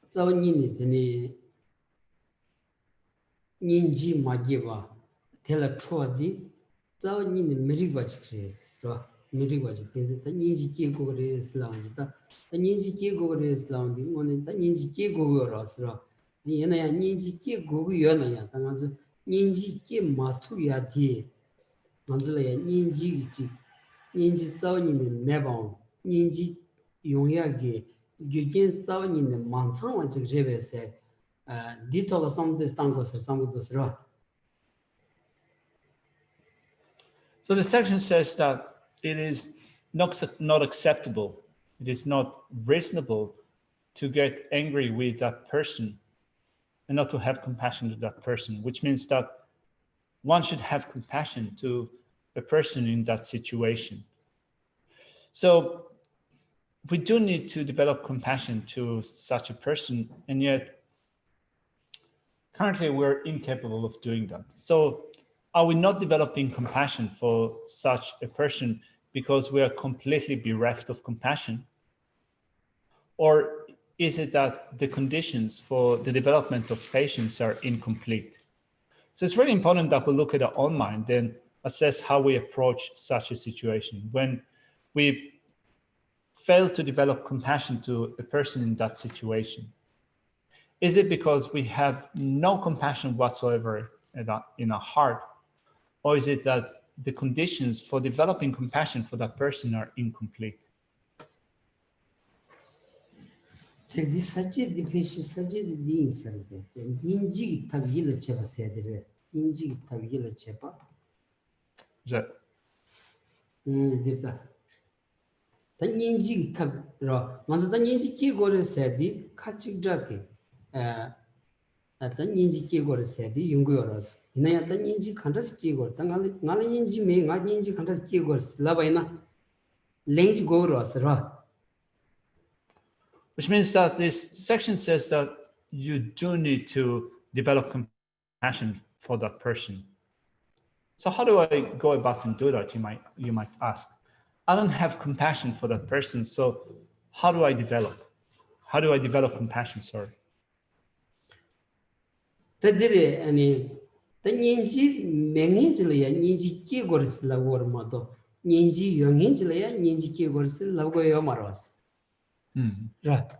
so any ninji magiva tell a trodi so in miribach case miribach the ninji kigo is land the ninji kigo is landing on the ninji kigo rosra yana ninji kigo yana tangazo ninji ki matu yadi nanzula ninji ninji zao in nebon ninji yongyage gyugen zao in mansang wa jebe se ditola some this tangos or some of those ra. So the section says that it is not acceptable, it is not reasonable to get angry with that person and not to have compassion to that person, which means that one should have compassion to a person in that situation. So we do need to develop compassion to such a person, and yet currently we're incapable of doing that. So are we not developing compassion for such a person because we are completely bereft of compassion? Or is it that the conditions for the development of patience are incomplete? So it's really important that we look at our own mind and assess how we approach such a situation. When we fail to develop compassion to a person in that situation, is it because we have no compassion whatsoever in our heart? Or is it that the conditions for developing compassion for that person are incomplete? Take this such a depression, such a beings, Ninji Tavila Chepa said, Ninji Tavila Chepa. The Ninji Tab, once the Ninji Kigor said, the Kachik Draki, at the Ninji Kigor said, the Yunguras. In a Ninji Kandas Kigor, Nala Ninji May, not Ninji Kandas Kigors, Lavina, Lange Goros, Ra. Which means that this section says that you do need to develop compassion for that person. So how do I go about and do that? You might ask. I don't have compassion for that person, so how do I develop? How do I develop compassion? Sorry. Tadire ani the Ninji Menginjlia, Ninji Kigors Lavor Modo, Ninji Yonginjlia, Ninji Kigors Lavoyo Maros. Right.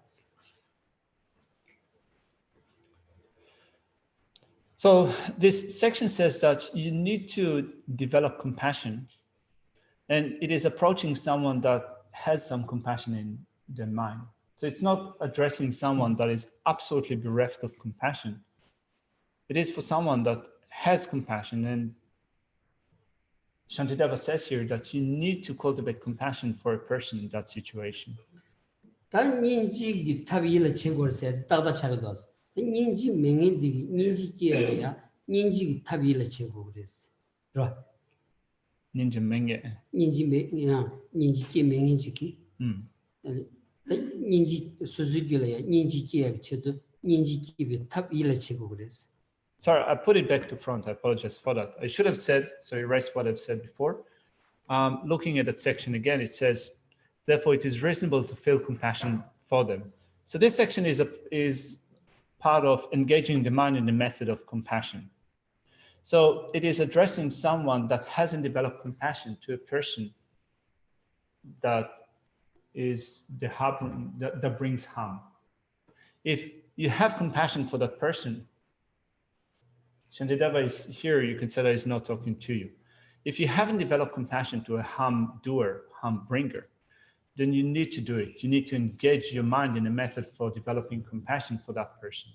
So this section says that you need to develop compassion, and it is approaching someone that has some compassion in their mind. So it's not addressing someone that is absolutely bereft of compassion. It is for someone that has compassion, and Shantideva says here that you need to cultivate compassion for a person in that situation. That Ninji Tavila Chigor said, Tava Charados. The Ninji Mengi, Ninji Kia, Ninji Tavila Chigores. Right. Ninja Menge. Ninji Ki Mengi. Ninji Suzugula, Ninji Kia Chidu, Ninji Ki Tavila Chigores. Sorry, I put it back to front. I apologize for that. I should have said, so erase what I've said before. Looking at that section again, it says, therefore, it is reasonable to feel compassion for them. So this section is part of engaging the mind in the method of compassion. So it is addressing someone that hasn't developed compassion to a person that is the harm, that brings harm. If you have compassion for that person, Shantideva is here, you can say that he's not talking to you. If you haven't developed compassion to a harm doer, harm bringer, then you need to do it. You need to engage your mind in a method for developing compassion for that person.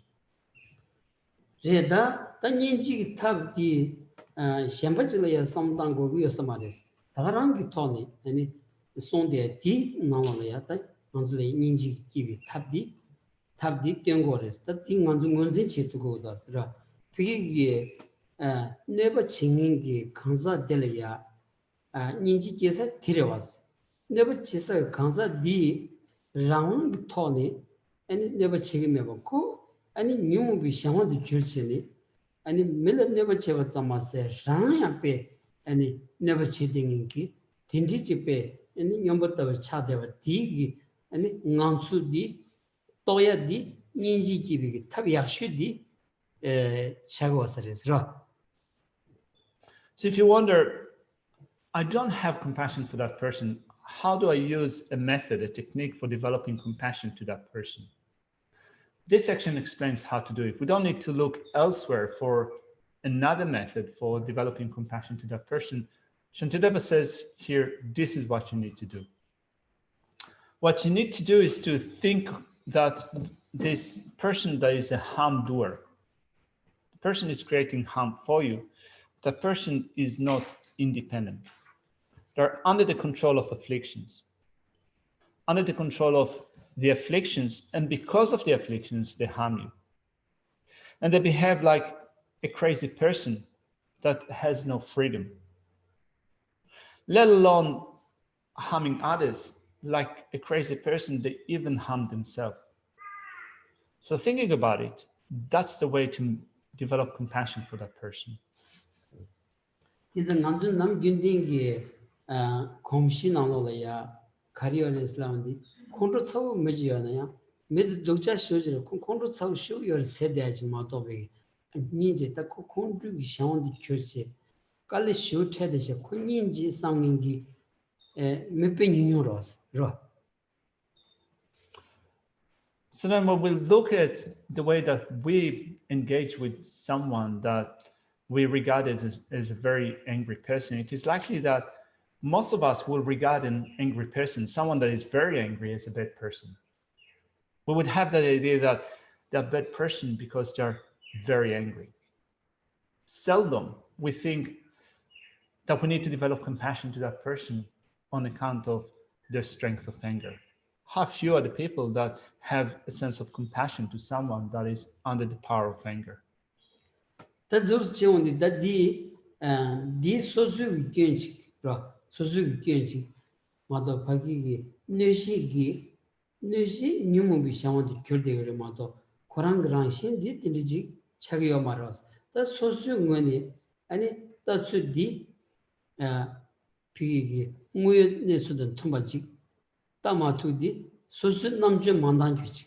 Reda, the Ninji Tab di Shambajilla Samtango Yosamaris, Tarangi Tony, and the Sondia di Namayata, Nanzuli Ninji Kiwi Tabdi, Tabdi Tangores, that thing on the Munzichi to go thus. Piggy never chinging kansa delia, ninji jesa tirewas. Never chesa kansa di round tony, and never chigimeko, and you be shaman the churchini, and miller never cheva sama se, rang pe, and never cheating inki, tindiji pe, and yombata chadeva digi, and ngansu di, toya di, ninji gibi, tabiakshu di, chagosaris ra. So if you wonder, I don't have compassion for that person, how do I use a method, a technique for developing compassion to that person? This section explains how to do it. We don't need to look elsewhere for another method for developing compassion to that person. Shantideva says here, this is what you need to do. What you need to do is to think that this person that is a harm doer, the person is creating harm for you, that person is not independent. They're under the control of afflictions, under the control of the afflictions, and because of the afflictions, they harm you. And they behave like a crazy person that has no freedom, let alone harming others. Like a crazy person, they even harm themselves. So thinking about it, that's the way to develop compassion for that person. Tida ngandu nam gyundingi komshi nangolaya kariyore islamdi kondro tsawu mejiyanaya med dokcha shojira kondro tsawu sho yor sedaji matobe ninje ta kondro gi shawndi kyurche kali sho thedesha kuninji sangingi mepe nyuros ro. So then when we look at the way that we engage with someone that we regard as a very angry person, it is likely that most of us will regard an angry person, someone that is very angry, as a bad person. We would have that idea that they're a bad person because they're very angry. Seldom we think that we need to develop compassion to that person on account of their strength of anger. How few are the people that have a sense of compassion to someone that is under the power of anger? That those children that the sosu gyunchi, sosu gyunchi, mato pagi nushi nyumubi shamandi kyurde mato korang rangshin di tindiji chagyo maros. That sosu ngani ani tatsu di pigi muyo nesudan tumbaji tamatu di sosu namju mandan gyuchi.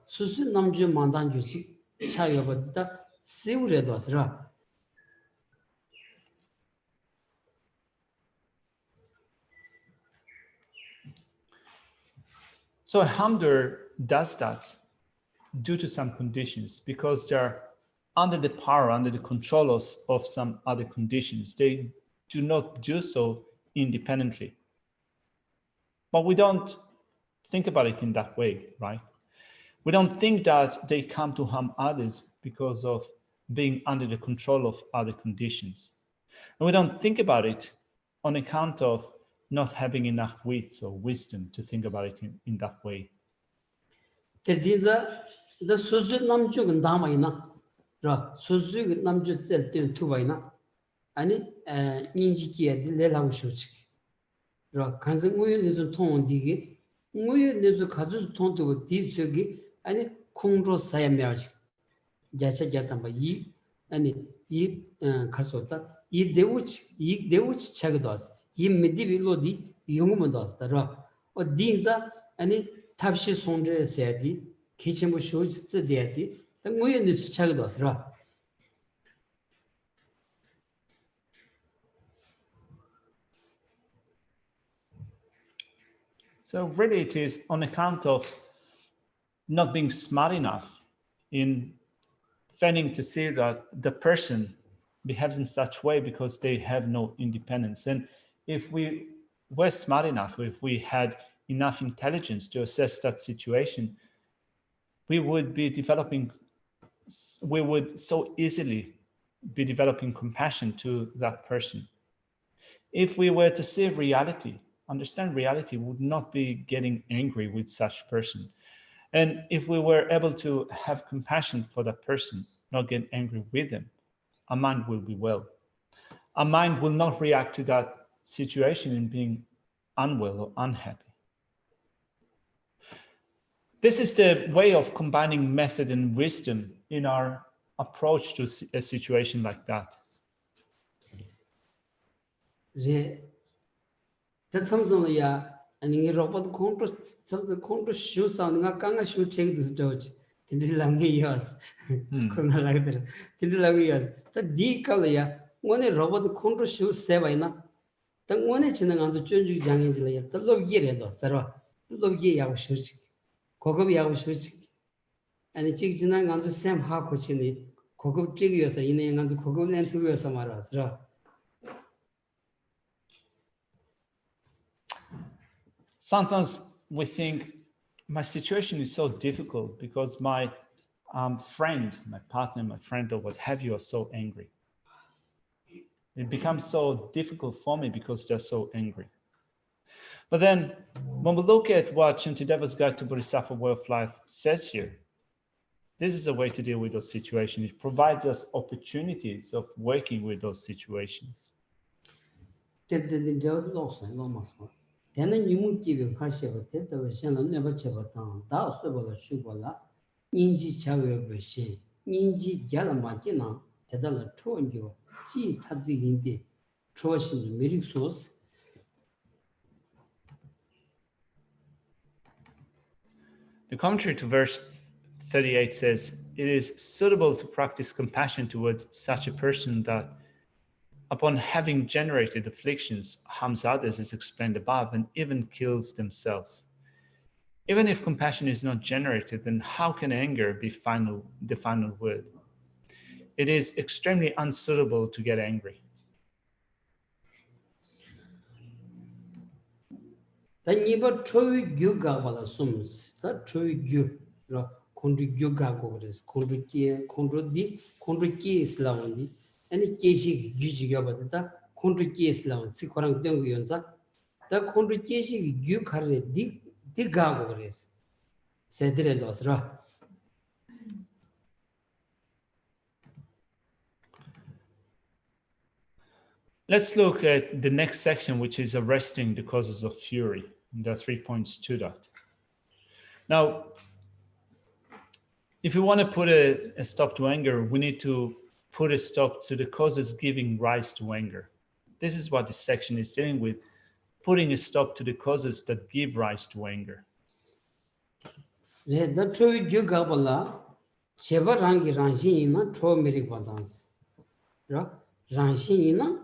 Sosu namju mandan gyuchi chagyo badita. So a hamder does that due to some conditions, because they're under the power, under the control of some other conditions. They do not do so independently. But we don't think about it in that way, right? We don't think that they come to harm others because of being under the control of other conditions. And we don't think about it on account of not having enough wits or wisdom to think about it in that way. the sosu namju damaina, sosu namju selten tubaina, ani ninjikia de lelang shuchi. Kansan muyu nizu tong digi, muyu nizu kazu tong tuba deep sugi, ani kongro sayamyaji. Jacha jatamba yi, ani yi karsota, yi dewuch chagdos, yi medibi lodi yungumandos, o dinza, ani tabshi sondre sedi, kitchen shuj zediati, the muyu nizu chagdos, So really it is on account of not being smart enough in failing to see that the person behaves in such way because they have no independence. And if we were smart enough, if we had enough intelligence to assess that situation, we would so easily be developing compassion to that person. If we were to see reality, understand reality, we would not be getting angry with such person. And if we were able to have compassion for that person, not get angry with them, our mind will be well. Our mind will not react to that situation in being unwell or unhappy. This is the way of combining method and wisdom in our approach to a situation like that. And robot control some control shoes on a kanga should take this dodge. Tindilang years. Kuna like that. Tindilang years. The D color, one a robot control shoes sevena. The one it's in the Junju Jangin, the low year and the low year I was shooting. Kokobi I was shooting. And the chick jinang on the same half which in it. Koko triggers are in and the Koko and two years somewhere else. Sometimes we think my situation is so difficult because my friend, my partner, my friend, or what have you, are so angry. It becomes so difficult for me because they're so angry. But then when we look at what Shantideva's Guide to Bodhisattva Way of Life says here, this is a way to deal with those situations. It provides us opportunities of working with those situations. Then you give you Hashiva, the Shannon never chever down, thou Subala Shubala, Ninji Chawe Beshe, Ninji Yalamakina, Tedala Troyo, G Tazi Hindi, Troshin, Mirik Source. The commentary to verse 38 says, it is suitable to practice compassion towards such a person that upon having generated afflictions, harms others as explained above, and even kills themselves. Even if compassion is not generated, then how can anger be the final word? It is extremely unsuitable to get angry. The neighbor Troy Yuga Vala Sums, that Troy Yu, Kondri Yuga Goris, Kondri Kondri Kondri Slavandi, and the Geshe Yujigabata, Kondri Slav, Sikorang Dongionza, the Kondri Geshe Yukare Digagoris, said Ra. Let's look at the next section, which is arresting the causes of fury. And there are 3 points to that. Now, if we want to put a stop to anger, we need to put a stop to the causes giving rise to anger. This is what this section is dealing with, putting a stop to the causes that give rise to anger. The Troy Yugabala, Chevarangi Ranjina, Tro Miribadans. Ranjina,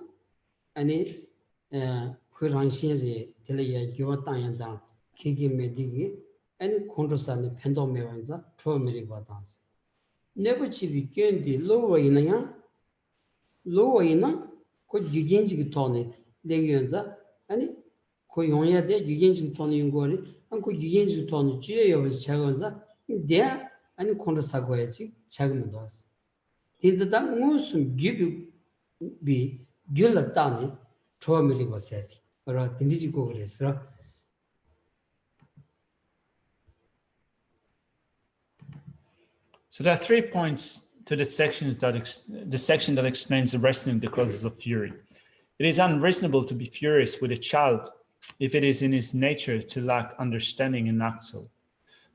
and it Kuranshi, Telia, Yuvatayanda, Kiki Medigi, and Kondosani, Pendo Mevanza, Tro Miribadans. Never chibi the lower could Yugenji Tony, Legionza, and Koyonia de Yugenji Tony Ngori, and could Yugenji Tony, G of Chagonza, there and Kondosagoyachi, Chagmandas. Did the Musum give you be Gula Tani, Tromiri was said, or a Tindigo restaurant. So there are 3 points to the section that explains arresting the causes of fury. It is unreasonable to be furious with a child if it is in his nature to lack understanding and act so.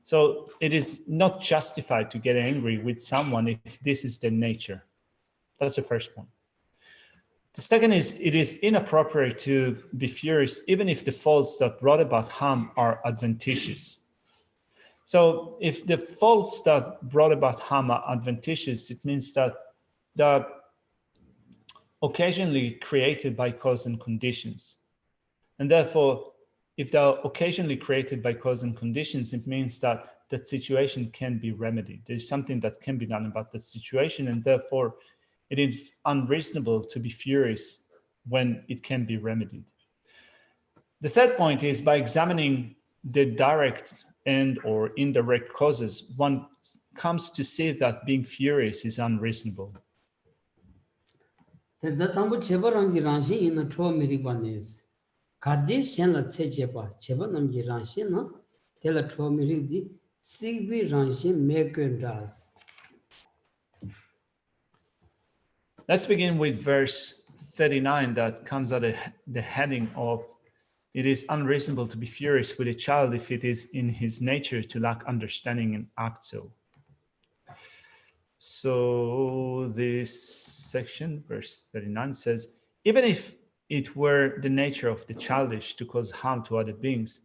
So it is not justified to get angry with someone if this is their nature. That's the first point. The second is, it is inappropriate to be furious even if the faults that brought about harm are adventitious. So if the faults that brought about harm are adventitious, it means that they're occasionally created by cause and conditions. And therefore, if they're occasionally created by cause and conditions, it means that that situation can be remedied. There's something that can be done about the situation, and therefore it is unreasonable to be furious when it can be remedied. The third point is, by examining the direct and or indirect causes, one comes to see that being furious is unreasonable. The Tambu Chevarangi Ranshi in the Tro Miribanes. Kadish and La Tsecheba, Chevanamgi Ranshina, Tela Tro Miridi, Sigbi Ranshi Mekundas. Let's begin with verse 39 that comes at the heading of, it is unreasonable to be furious with a child if it is in his nature to lack understanding and act so. So this section, verse 39 says, even if it were the nature of the childish to cause harm to other beings,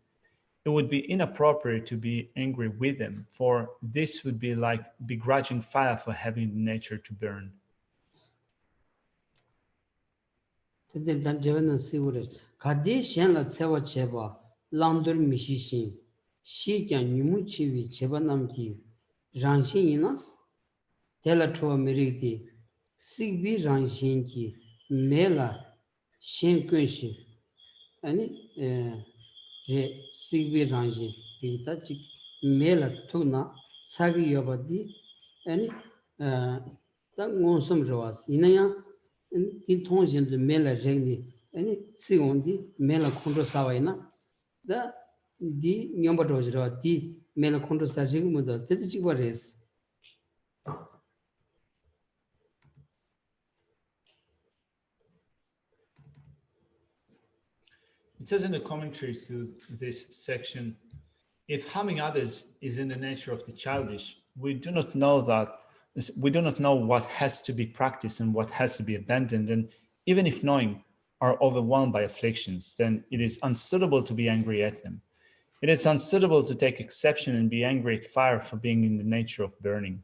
it would be inappropriate to be angry with them, for this would be like begrudging fire for having the nature to burn. re sigbi ranji bita chik mela tuna sagi yobadi ani ta ngonsum rawas inaya in thonjin de mela regni ani sigondi mela khondro sawaina da di nyomba dojra di mela khondro sa regmu da tete chikwa res. It says in the commentary to this section, if harming others is in the nature of the childish, we do not know what has to be practiced and what has to be abandoned. And even if knowing are overwhelmed by afflictions, then it is unsuitable to be angry at them. It is unsuitable to take exception and be angry at fire for being in the nature of burning.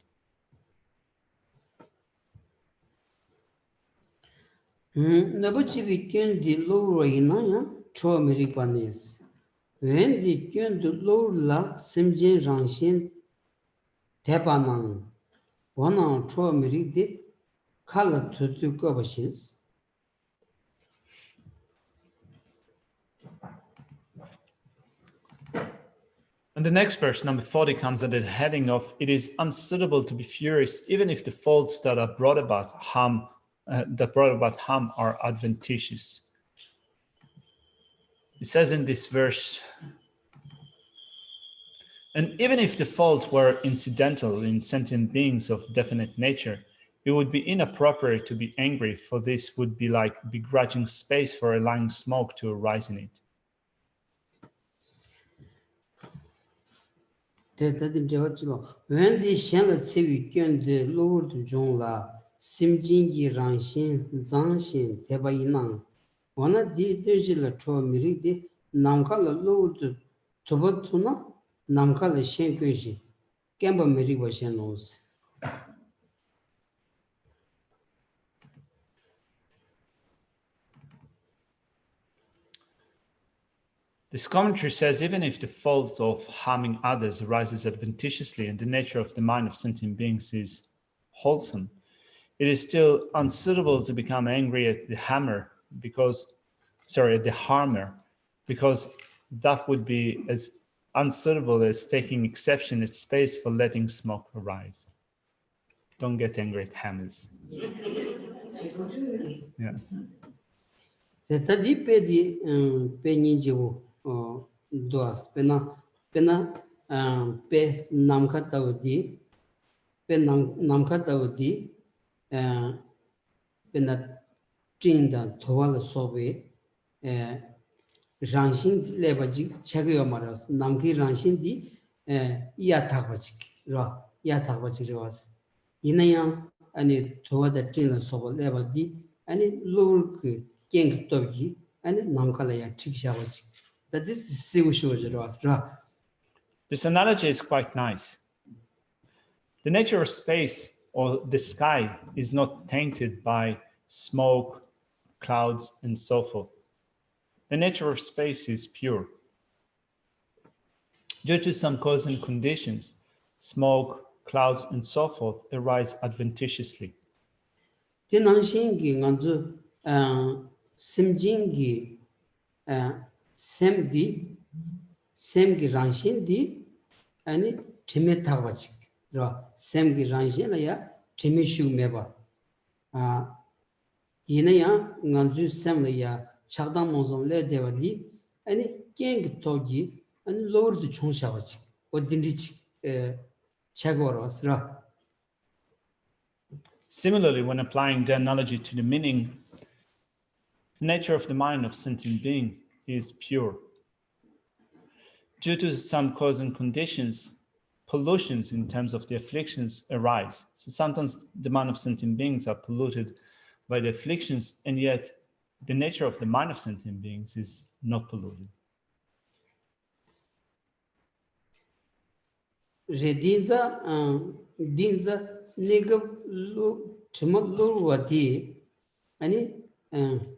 Nabuchibi kyun di lo roina ya cho americanis. When the kyun di lo la simjin rangshin tepanan wana cho ameridi kala tutu kobashins. And the next verse, number 40, comes at the heading of, it is unsuitable to be furious even if the faults that are brought about harm are adventitious. It says in this verse, and even if the fault were incidental in sentient beings of definite nature, it would be inappropriate to be angry, for this would be like begrudging space for allowing smoke to arise in it. When the Shanla Tsevi Kyun the Lord Jongla, Simjingi Rangshin, Zangshin, Tebainang, one of the Dujila Cho Miridi, Namkala Lord Tobatuna, Namkala Shenkushi, Gamba Miriba Shanos. This commentary says, even if the fault of harming others arises adventitiously and the nature of the mind of sentient beings is wholesome, it is still unsuitable to become angry at the harmer because that would be as unsuitable as taking exception at space for letting smoke arise. Don't get angry at hammers. Yeah. Doas pena pe namkatawdi pena trinda thowal sobe rangshin lebaji chagyo maras namki rangshin di ya thakbachik ra ya thakbachik was inaya ani thowada trinda sobe lebadi ani lur ke keng tobi ani namkala ya trikshabachik. That this is this analogy is quite nice. The nature of space or the sky is not tainted by smoke, clouds, and so forth. The nature of space is pure. Due to some causing conditions, smoke, clouds, and so forth arise adventitiously. Semgi rangshin di ani time thawachik ra semgi rangshin la ya time shu meba yina ya nganju sem la ya chagdang mozom le dewa di ani keng togi ani lower du chung shawachik o dindich chagwaras ra. Similarly, when applying the analogy to the meaning, the nature of the mind of sentient being is pure. Due to some cause and conditions, pollutions in terms of the afflictions arise. So sometimes the mind of sentient beings are polluted by the afflictions, and yet the nature of the mind of sentient beings is not polluted. Redinza nigga chimallurwati ani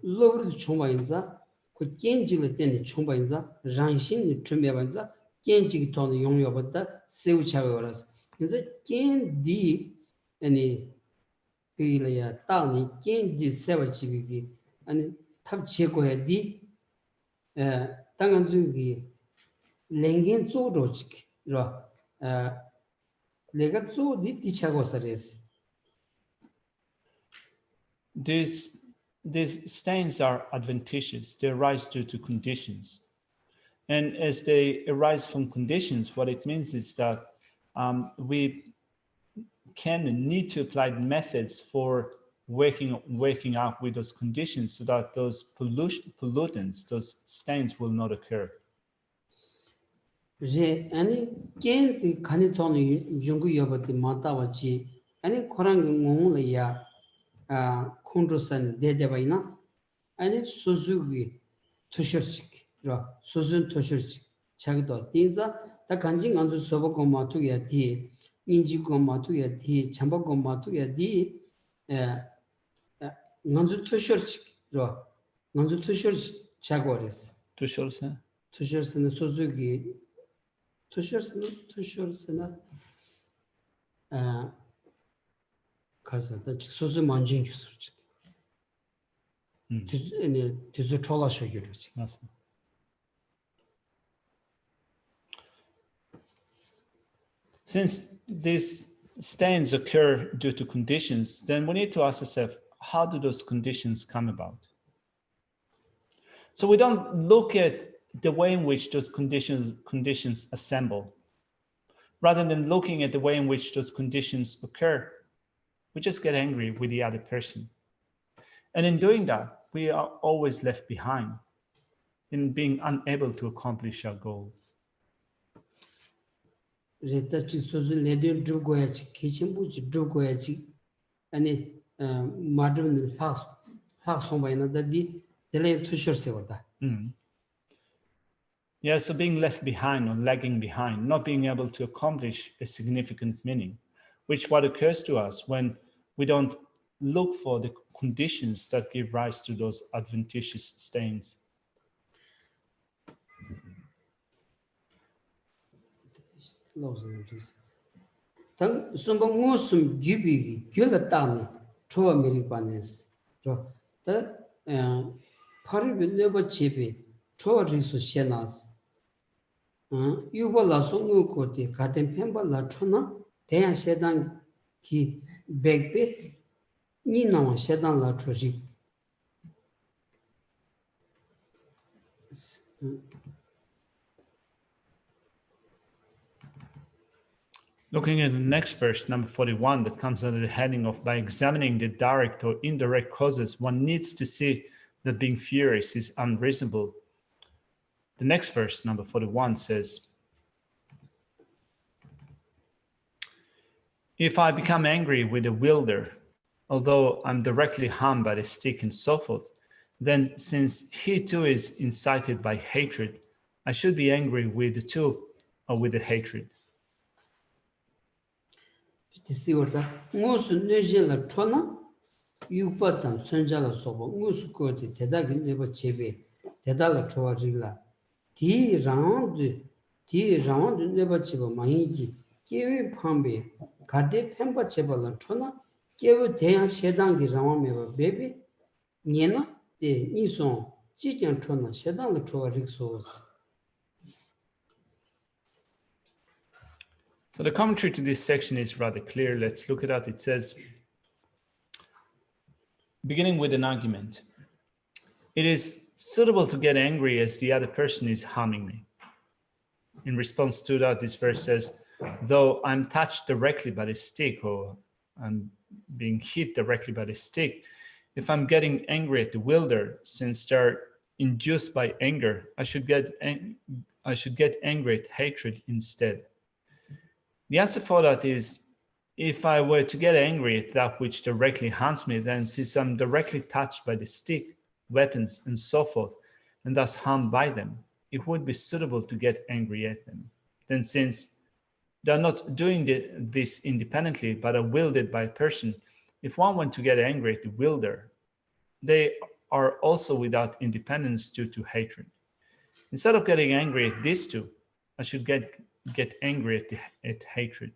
lower chumbainza ku genjig den chumbainza ranshin chumebanza genjig ton yongyobada sewchaweras inza gen di ani pilaya tani gen di sewachibi ani tab chekoya di tanganjungi lengen zorochik ro These stains are adventitious. They arise due to conditions. And as they arise from conditions, what it means is that we can and need to apply methods for waking up with those conditions so that those pollutants, those stains will not occur. Je ani ken ti khani ton jungu yobati mata wachi ani khorang ngong la ya khondrosan de de baina ani suzugi tushurchik ro suzun tushurchik chagdo tinza ta kanjing anzu sobo ko matu ya ti inji ko matu ya ti chamba ko matu ya di nganzu tushurchik ro nganzu tushurchik chagores Tushursa? tushursan suzugi 투셔스나 가서 다 소수 만진 주스지. 아니 뒤서 촐라셔 그러지. 맞습니다. Since these stains occur due to conditions, then we need to ask ourselves, how do those conditions come about? So we don't look at the way in which those conditions assemble. Rather than looking at the way in which those conditions occur, we just get angry with the other person. And in doing that, we are always left behind in being unable to accomplish our goal. Yeah, so being left behind or lagging behind, not being able to accomplish a significant meaning, which what occurs to us when we don't look for the conditions that give rise to those adventitious stains. Yuba la songu kote katen pemba la chona teyan shedan ki begbe ni nawa shedan la choji. Looking at the next verse, number 41, that comes under the heading of by examining the direct or indirect causes, one needs to see that being furious is unreasonable. The next verse, number 41, says, if I become angry with a wielder, although I'm directly harmed by the stick and so forth, then since he too is incited by hatred, I should be angry with the two or with the hatred. Di round never chiba mahingi, give pambe, kade pemba chebala trona, give teyan shedangi ramameva baby, Niena de Nison, Chicken Trona, Shedan the Troa Rixos. So the commentary to this section is rather clear. Let's look at that. It says, beginning with an argument, it is suitable to get angry as the other person is harming me. In response to that, this verse says, though I'm touched directly by the stick or I'm being hit directly by the stick. If I'm getting angry at the wielder, since they're induced by anger, I should get angry at hatred instead. The answer for that is, if I were to get angry at that which directly harms me, then since I'm directly touched by the stick, weapons, and so forth, and thus harmed by them, it would be suitable to get angry at them. Then since they're not doing this independently, but are wielded by a person, if one went to get angry at the wielder, they are also without independence due to hatred. Instead of getting angry at these two, I should get angry at hatred.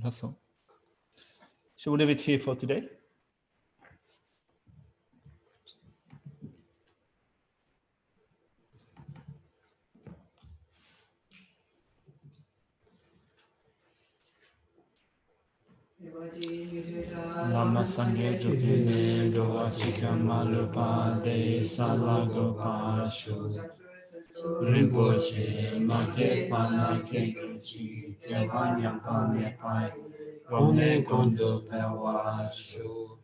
That's all. Shall we leave it here for today? Lama Sangye Jokine Doa Chikama Lupa De Salagopa Shu Rinpoche Make Pana Kenguchi Kevanyam Pame Pai Gome Kondo Pewa Shu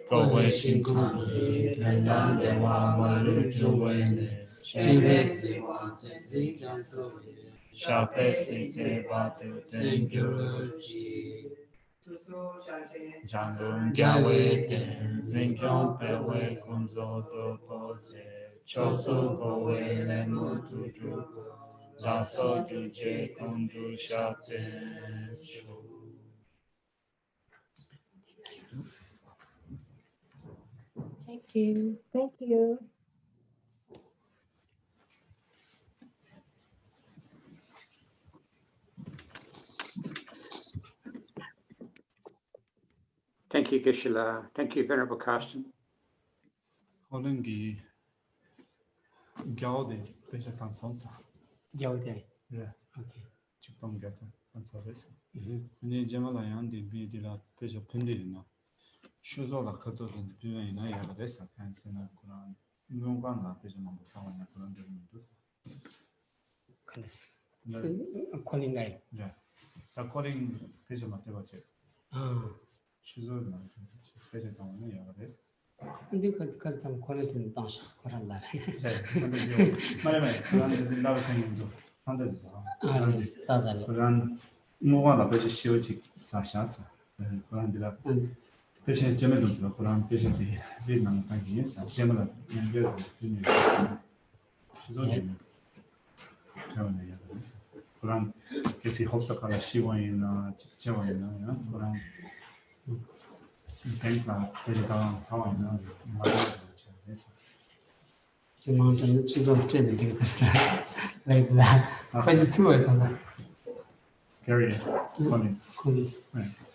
Kowe Shinkuli Kenyan Dewa Walu Juwene Chive Siwa Tezi Janso Shape Site Batu Tengyuchi Jangun Gyawe Ten Zinkyon Pewe Kunzo Dopoze Chosu Kowe Lemu Tujuko Laso Juje Kundu Shape Shu. Thank you. Thank you. Thank you, Geshe. Thank you, Venerable Karsten. Holengi Gaudi Beja Tansonsa. Gaudi. Yeah. Okay. Chuptom Gata Tansavesa. Ni Jamalayandi Bidila Beja Pendina. Shuzola Kato and Pina Yagadesa can send a Kuran. No one la Beja Mamba Sawana Kuran Mendoza. Calling guy. Yeah. According Beja Matevache. Shuzola Beja Tawana Yagadesa. And you could custom quality dashes Koran. My Kuran never came to 100. Kuran Moana Beja Shoji Sashasa. Kuran de la Patient Gemini, Kuran patient Vietnam, yes, Gemini, and good. She's only Kuran, Casey Hoptakala, Shiva in Chichawa, Kuran. Templa, Vegetal, Hawaii, The mountain is on training like that. But you do it. Carry it. Cool. Right.